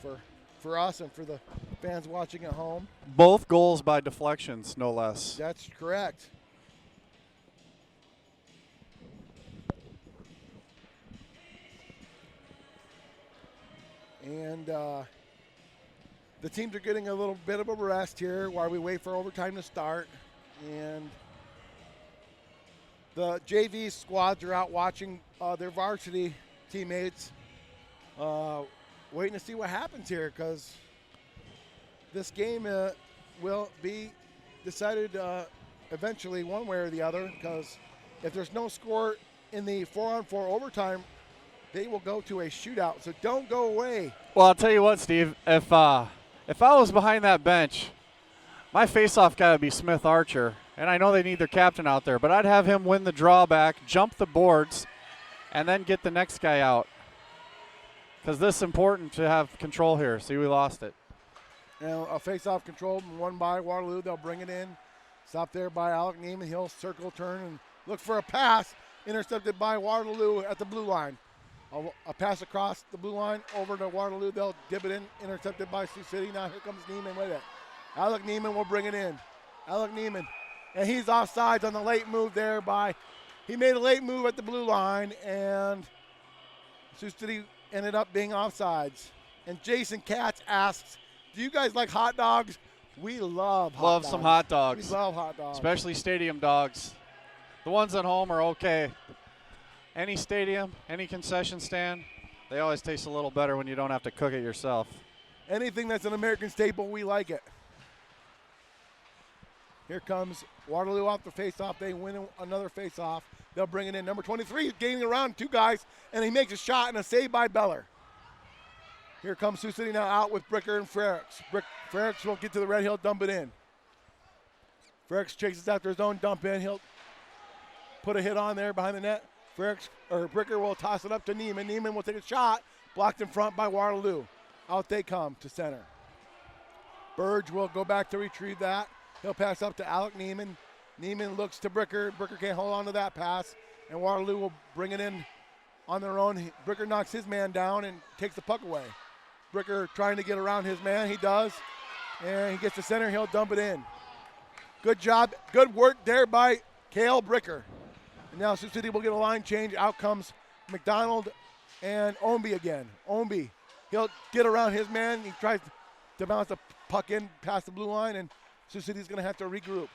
for us and for the fans watching at home. Both goals by deflections, no less. That's correct. And the teams are getting a little bit of a rest here while we wait for overtime to start. And the JV squads are out watching their varsity teammates, waiting to see what happens here, because this game will be decided eventually one way or the other, because if there's no score in the 4-on-4 overtime, they will go to a shootout. So don't go away. Well, I'll tell you what, Steve. If I was behind that bench, my face-off guy would be Smith Archer, and I know they need their captain out there, but I'd have him win the drawback, jump the boards, and then get the next guy out. Because this is important to have control here. See, we lost it. Now a face-off control won by Waterloo. They'll bring it in. Stop there by Alec Neiman. He'll circle, turn, and look for a pass. Intercepted by Waterloo at the blue line. A pass across the blue line over to Waterloo. They'll dip it in. Intercepted by Sioux City. Now here comes Neiman with it. Alec Neiman will bring it in. Alec Neiman. And he's offsides on the late move there he made a late move at the blue line, and Sioux City ended up being offsides. And Jason Katz asks, do you guys like hot dogs? We love hot dogs. Love some hot dogs. We love hot dogs. Especially stadium dogs. The ones at home are okay. Any stadium, any concession stand, they always taste a little better when you don't have to cook it yourself. Anything that's an American staple, we like it. Here comes Waterloo off the face-off. They win another face-off. They'll bring it in. Number 23 is gaining around two guys, and he makes a shot and a save by Beller. Here comes Sioux City now out with Bricker and Frericks. Frericks will get to the red. He'll dump it in. Frericks chases after his own dump in. He'll put a hit on there behind the net. Bricker will toss it up to Neiman. Neiman will take a shot. Blocked in front by Waterloo. Out they come to center. Burge will go back to retrieve that. He'll pass up to Alec Neiman. Neiman looks to Bricker. Bricker can't hold on to that pass. And Waterloo will bring it in on their own. Bricker knocks his man down and takes the puck away. Bricker trying to get around his man. He does. And he gets to center. He'll dump it in. Good job. Good work there by Cale Bricker. And now Sioux City will get a line change. Out comes McDonald and Omby again. Omby, he'll get around his man. He tries to bounce the puck in past the blue line, and Sioux City's going to have to regroup.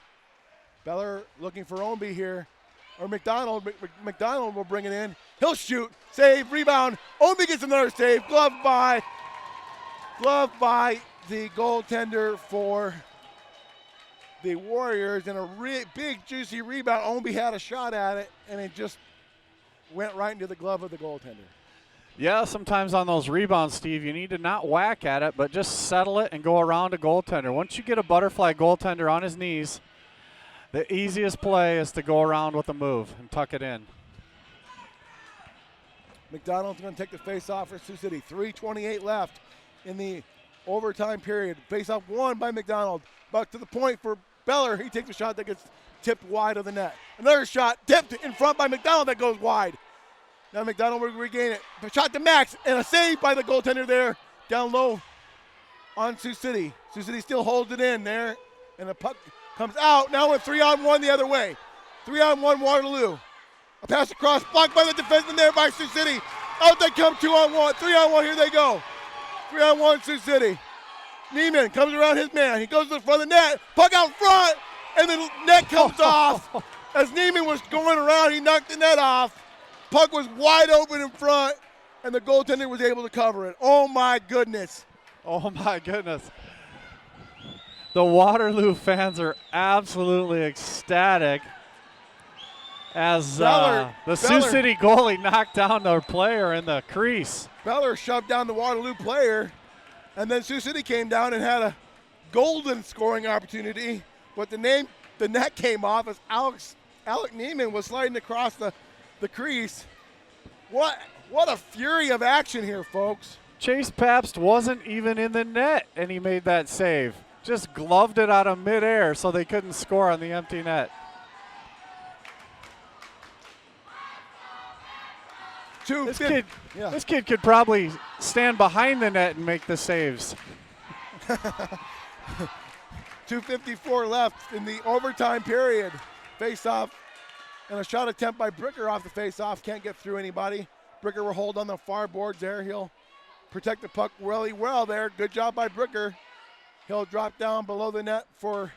Beller looking for Omby here. Or McDonald. McDonald will bring it in. He'll shoot. Save. Rebound. Omby gets another save. Glove by the goaltender for the Warriors, and a big, juicy rebound. Omby had a shot at it, and it just went right into the glove of the goaltender. Yeah, sometimes on those rebounds, Steve, you need to not whack at it, but just settle it and go around a goaltender. Once you get a butterfly goaltender on his knees, the easiest play is to go around with a move and tuck it in. McDonald's going to take the face-off for Sioux City. 3:28 left in the overtime period. Face-off won by McDonald. Back to the point for Beller. He takes a shot that gets tipped wide of the net. Another shot tipped in front by McDonald that goes wide. Now McDonald will regain it. The shot to Max, and a save by the goaltender there down low on Sioux City. Sioux City still holds it in there, and the puck comes out. Now with 3-on-1 the other way. 3-on-1 Waterloo. A pass across, blocked by the defenseman there by Sioux City. Out they come, 2-on-1, 3-on-1, here they go. 3-on-1 Sioux City. Neiman comes around his man. He goes to the front of the net. Puck out front, and the net comes off. As Neiman was going around, he knocked the net off. Puck was wide open in front, and the goaltender was able to cover it. Oh, my goodness. Oh, my goodness. The Waterloo fans are absolutely ecstatic as the Sioux City goalie knocked down their player in the crease. Beller shoved down the Waterloo player, and then Sioux City came down and had a golden scoring opportunity, but the net came off as Alec Neiman was sliding across the crease. What a fury of action here, folks. Chase Pabst wasn't even in the net, and he made that save. Just gloved it out of midair so they couldn't score on the empty net. This kid could probably stand behind the net and make the saves. 2:54 left in the overtime period. Face-off and a shot attempt by Bricker off the face-off. Can't get through anybody. Bricker will hold on the far boards there. He'll protect the puck really well there. Good job by Bricker. He'll drop down below the net for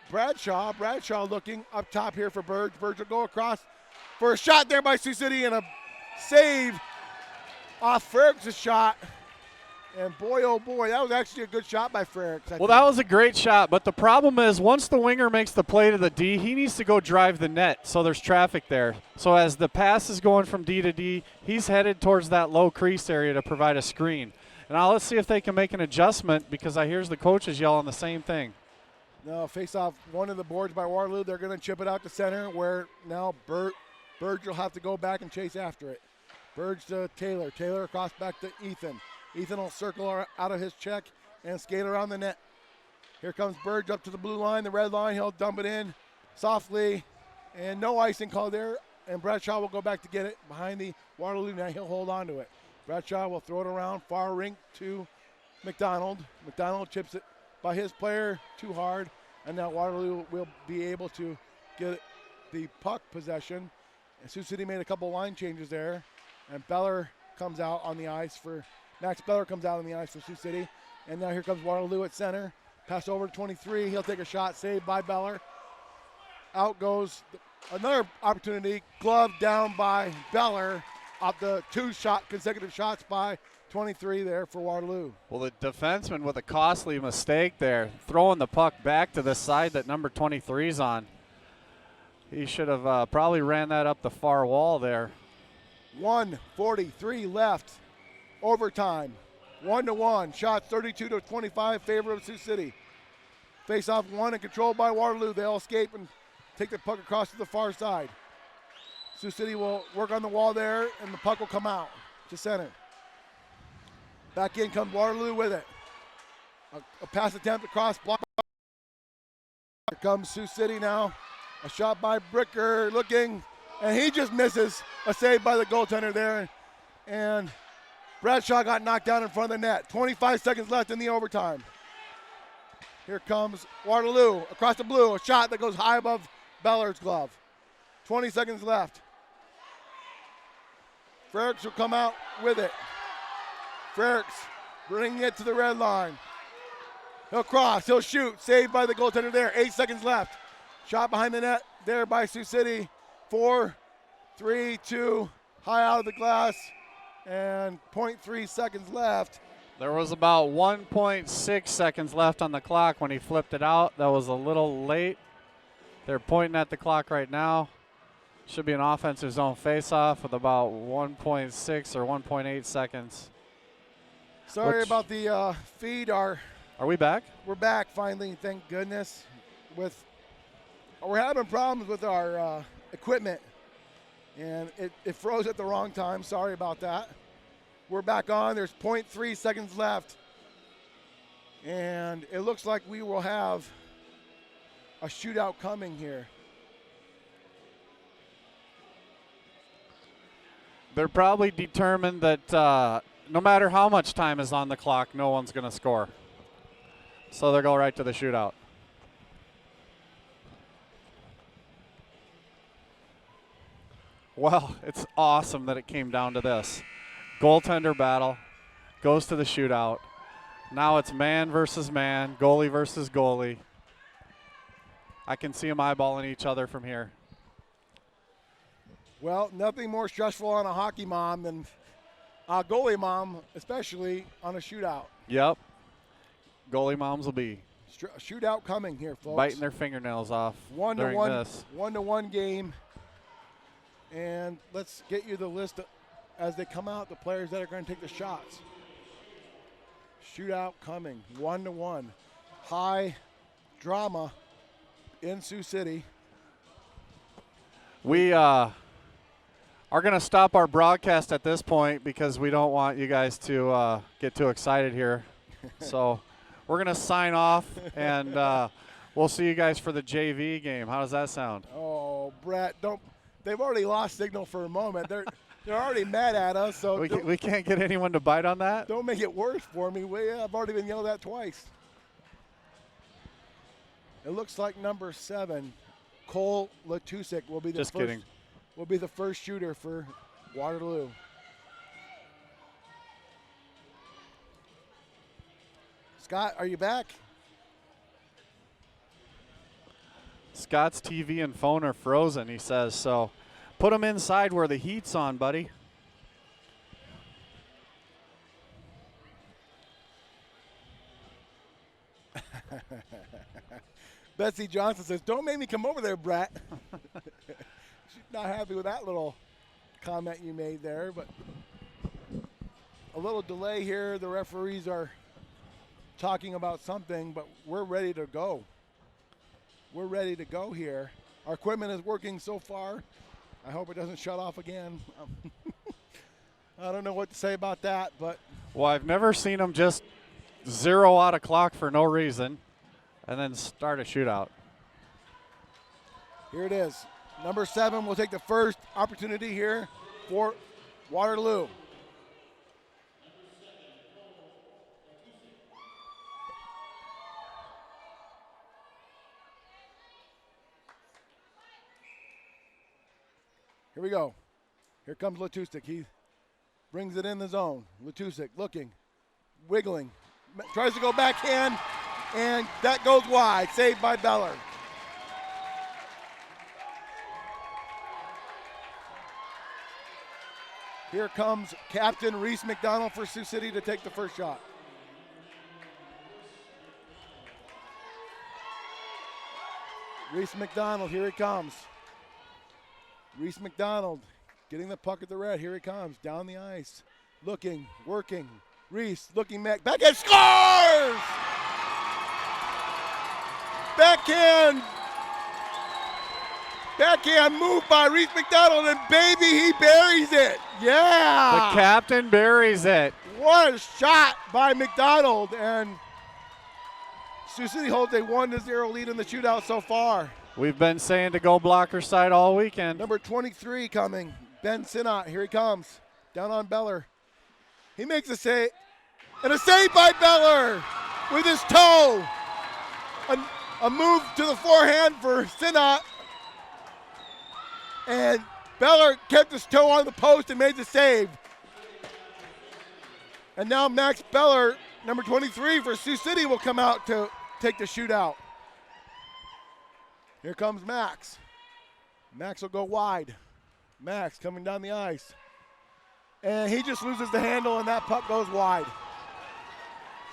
Bradshaw. Bradshaw looking up top here for Burge. Burge will go across for a shot there by Sioux City and a save off Frericks' shot. And boy, oh boy, that was actually a good shot by Frericks. Well, that was a great shot, but the problem is once the winger makes the play to the D, he needs to go drive the net, so there's traffic there. So as the pass is going from D to D, he's headed towards that low crease area to provide a screen. And now let's see if they can make an adjustment because I hear the coaches yelling the same thing. No, face off one of the boards by Waterloo. They're going to chip it out to center where now Burge will have to go back and chase after it. Burge to Taylor. Taylor across back to Ethan. Ethan will circle out of his check and skate around the net. Here comes Burge up to the blue line, the red line. He'll dump it in softly, and no icing call there. And Bradshaw will go back to get it behind the Waterloo net. He'll hold on to it. Bradshaw will throw it around far rink to McDonald. McDonald chips it by his player too hard, and now Waterloo will be able to get the puck possession. And Sioux City made a couple line changes there, and Beller comes out on the ice for Max Beller comes out on the ice for Sioux City, and now here comes Waterloo at center. Pass over to 23. He'll take a shot, saved by Beller. Out goes another opportunity, gloved down by Beller off the consecutive shots by 23 there for Waterloo. Well, the defenseman with a costly mistake there, throwing the puck back to the side that number 23's on. He should have probably ran that up the far wall there. 1:43 left. Overtime. 1-1. Shots 32-25 favor of Sioux City. Face off one and controlled by Waterloo. They'll escape and take the puck across to the far side. Sioux City will work on the wall there, and the puck will come out to center. Back in comes Waterloo with it. A pass attempt across block. Here comes Sioux City now. A shot by Bricker looking, and he just misses. A save by the goaltender there, and Bradshaw got knocked down in front of the net. 25 seconds left in the overtime. Here comes Waterloo across the blue. A shot that goes high above Beller's glove. 20 seconds left. Frericks will come out with it. Frericks bringing it to the red line. He'll cross. He'll shoot. Saved by the goaltender there. 8 seconds left. Shot behind the net there by Sioux City. 4, 3, 2. High out of the glass. And 0.3 seconds left. There was about 1.6 seconds left on the clock when he flipped it out. That was a little late. They're pointing at the clock right now. Should be an offensive zone faceoff with about 1.6 or 1.8 seconds. Sorry about the feed. Are we back? We're back finally, thank goodness. We're having problems with our equipment. And it froze at the wrong time. Sorry about that. We're back on. There's 0.3 seconds left. And it looks like we will have a shootout coming here. They're probably determined that no matter how much time is on the clock, no one's going to score. So they'll go right to the shootout. Well, it's awesome that it came down to this. Goaltender battle. goes to the shootout. Now it's man versus man, goalie versus goalie. I can see them eyeballing each other from here. Well, nothing more stressful on a hockey mom than a goalie mom, especially on a shootout. Yep. Goalie moms will be Shootout coming here, folks. biting their fingernails off during this. 1-1 game. And let's get you the list as they come out, the players that are going to take the shots. Shootout coming, 1-1. High drama in Sioux City. We are going to stop our broadcast at this point because we don't want you guys to get too excited here. So we're going to sign off, and we'll see you guys for the JV game. How does that sound? Oh, Brett, don't. They've already lost signal for a moment. They're already mad at us. So we can't get anyone to bite on that? Don't make it worse for me. I've already been yelled at twice. It looks like number 7, Cole Latusik, will be the first shooter for Waterloo. Scott, are you back? Scott's TV and phone are frozen, he says. So put them inside where the heat's on, buddy. Betsy Johnson says, don't make me come over there, Brett. She's not happy with that little comment you made there, but a little delay here. The referees are talking about something, but we're ready to go. We're ready to go here. Our equipment is working so far. I hope it doesn't shut off again. I don't know what to say about that, but. Well, I've never seen them just zero out a clock for no reason and then start a shootout. Here it is. Number 7 will take the first opportunity here for Waterloo. Here we go. Here comes Latusik. He brings it in the zone. Latusik looking, wiggling, tries to go backhand, and that goes wide. Saved by Beller. Here comes Captain Reese McDonald for Sioux City to take the first shot. Reese McDonald, here he comes. Reese McDonald getting the puck at the red. Here he comes down the ice. Looking, working. Reese looking back. Backhand scores! Backhand. Backhand move by Reese McDonald, and baby, he buries it. Yeah! The captain buries it. What a shot by McDonald, and Sioux City holds a 1-0 lead in the shootout so far. We've been saying to go blocker side all weekend. Number 23 coming, Ben Sinnott. Here he comes, down on Beller. He makes a save, and a save by Beller with his toe. A move to the forehand for Sinnott, and Beller kept his toe on the post and made the save. And now Max Beller, number 23 for Sioux City, will come out to take the shootout. Here comes Max. Max will go wide. Max coming down the ice. And he just loses the handle, and that puck goes wide.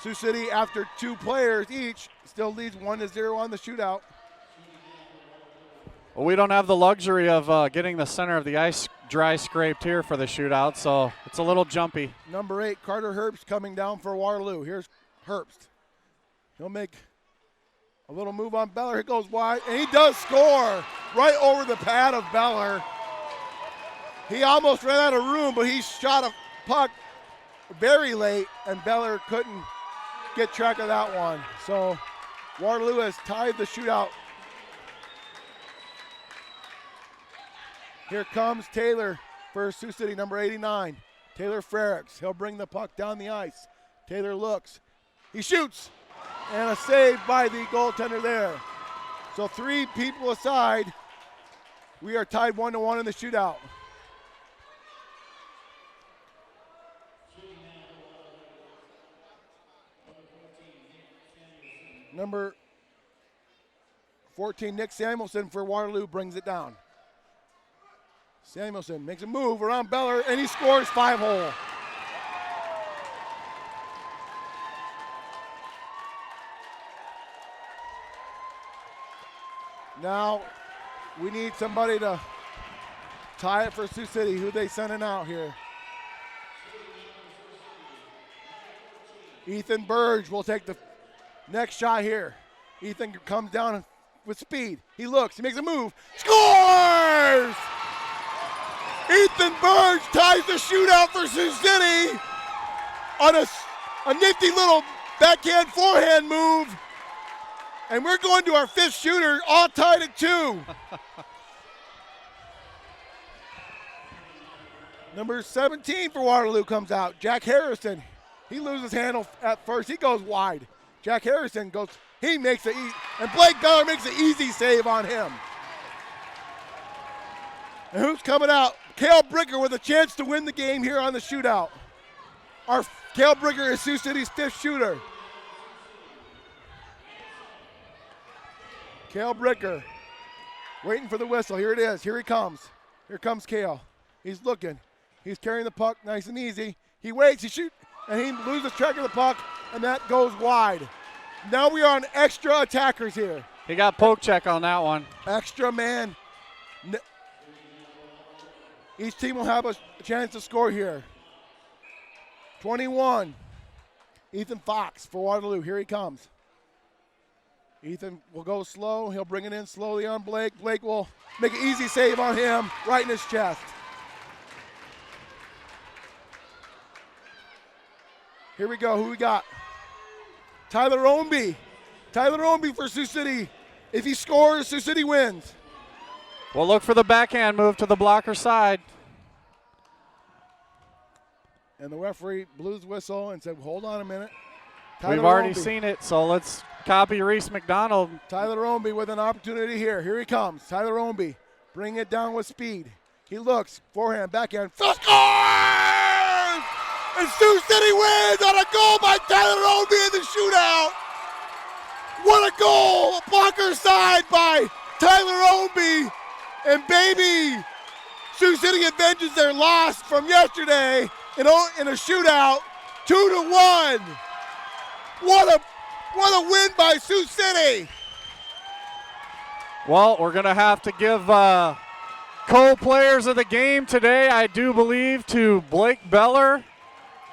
Sioux City, after 2 players each, still leads 1-0 on the shootout. Well, we don't have the luxury of getting the center of the ice dry scraped here for the shootout, so it's a little jumpy. Number 8, Carter Herbst coming down for Waterloo. Here's Herbst. He'll make a little move on Beller. It goes wide, and he does score right over the pad of Beller. He almost ran out of room, but he shot a puck very late, and Beller couldn't get track of that one. So Waterloo has tied the shootout. Here comes Taylor for Sioux City, number 89. Taylor Frericks. He'll bring the puck down the ice. Taylor looks. He shoots. And a save by the goaltender there. So 3 people aside. We are tied 1-1 in the shootout. Number 14, Nick Samuelson for Waterloo, brings it down. Samuelson makes a move around Beller, and he scores 5-hole. Now we need somebody to tie it for Sioux City. Who they sending out here? Ethan Burge will take the next shot here. Ethan comes down with speed. He looks, he makes a move, scores! Ethan Burge ties the shootout for Sioux City on a nifty little backhand forehand move. And we're going to our 5th shooter, all tied at 2. Number 17 for Waterloo comes out, Jack Harrison. He loses handle at first, he goes wide. Jack Harrison goes, he makes it, and Blake Beller makes an easy save on him. And who's coming out? Cale Bricker with a chance to win the game here on the shootout. Our Cale Bricker is Sioux City's 5th shooter. Cale Bricker waiting for the whistle. Here it is. Here he comes. Here comes Cale. He's looking. He's carrying the puck nice and easy. He waits. He shoots. And he loses track of the puck. And that goes wide. Now we are on extra attackers here. He got poke check on that one. Extra man. Each team will have a chance to score here. 21. Ethan Fox for Waterloo. Here he comes. Ethan will go slow. He'll bring it in slowly on Blake. Blake will make an easy save on him right in his chest. Here we go. Who we got? Tyler Ownby. Tyler Ownby for Sioux City. If he scores, Sioux City wins. We'll look for the backhand move to the blocker side. And the referee blew his whistle and said, hold on a minute. We've already seen it, so let's copy Reese McDonald. Tyler Ownby with an opportunity here. Here he comes. Tyler Ownby, bring it down with speed. He looks, forehand, backhand, scores! And Sioux City wins on a goal by Tyler Ownby in the shootout. What a goal! A blocker side by Tyler Ownby. And baby, Sioux City avenges their loss from yesterday in a shootout, 2-1. What a win by Sioux City. Well, we're going to have to give co-players of the game today, I do believe, to Blake Beller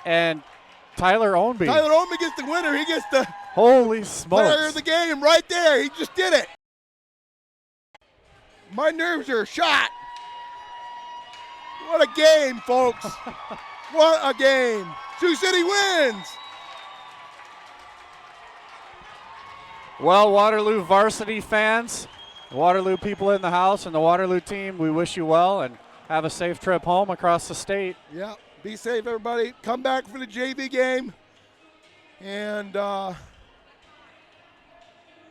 and Tyler Ownby. Tyler Ownby gets the winner. He gets the holy smokes player of the game right there. He just did it. My nerves are shot. What a game, folks. What a game. Sioux City wins. Well, Waterloo Varsity fans, Waterloo people in the house, and the Waterloo team, we wish you well and have a safe trip home across the state. Yeah, be safe, everybody. Come back for the JV game. And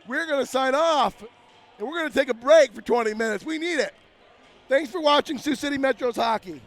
we're going to sign off, and we're going to take a break for 20 minutes. We need it. Thanks for watching Sioux City Metro's hockey.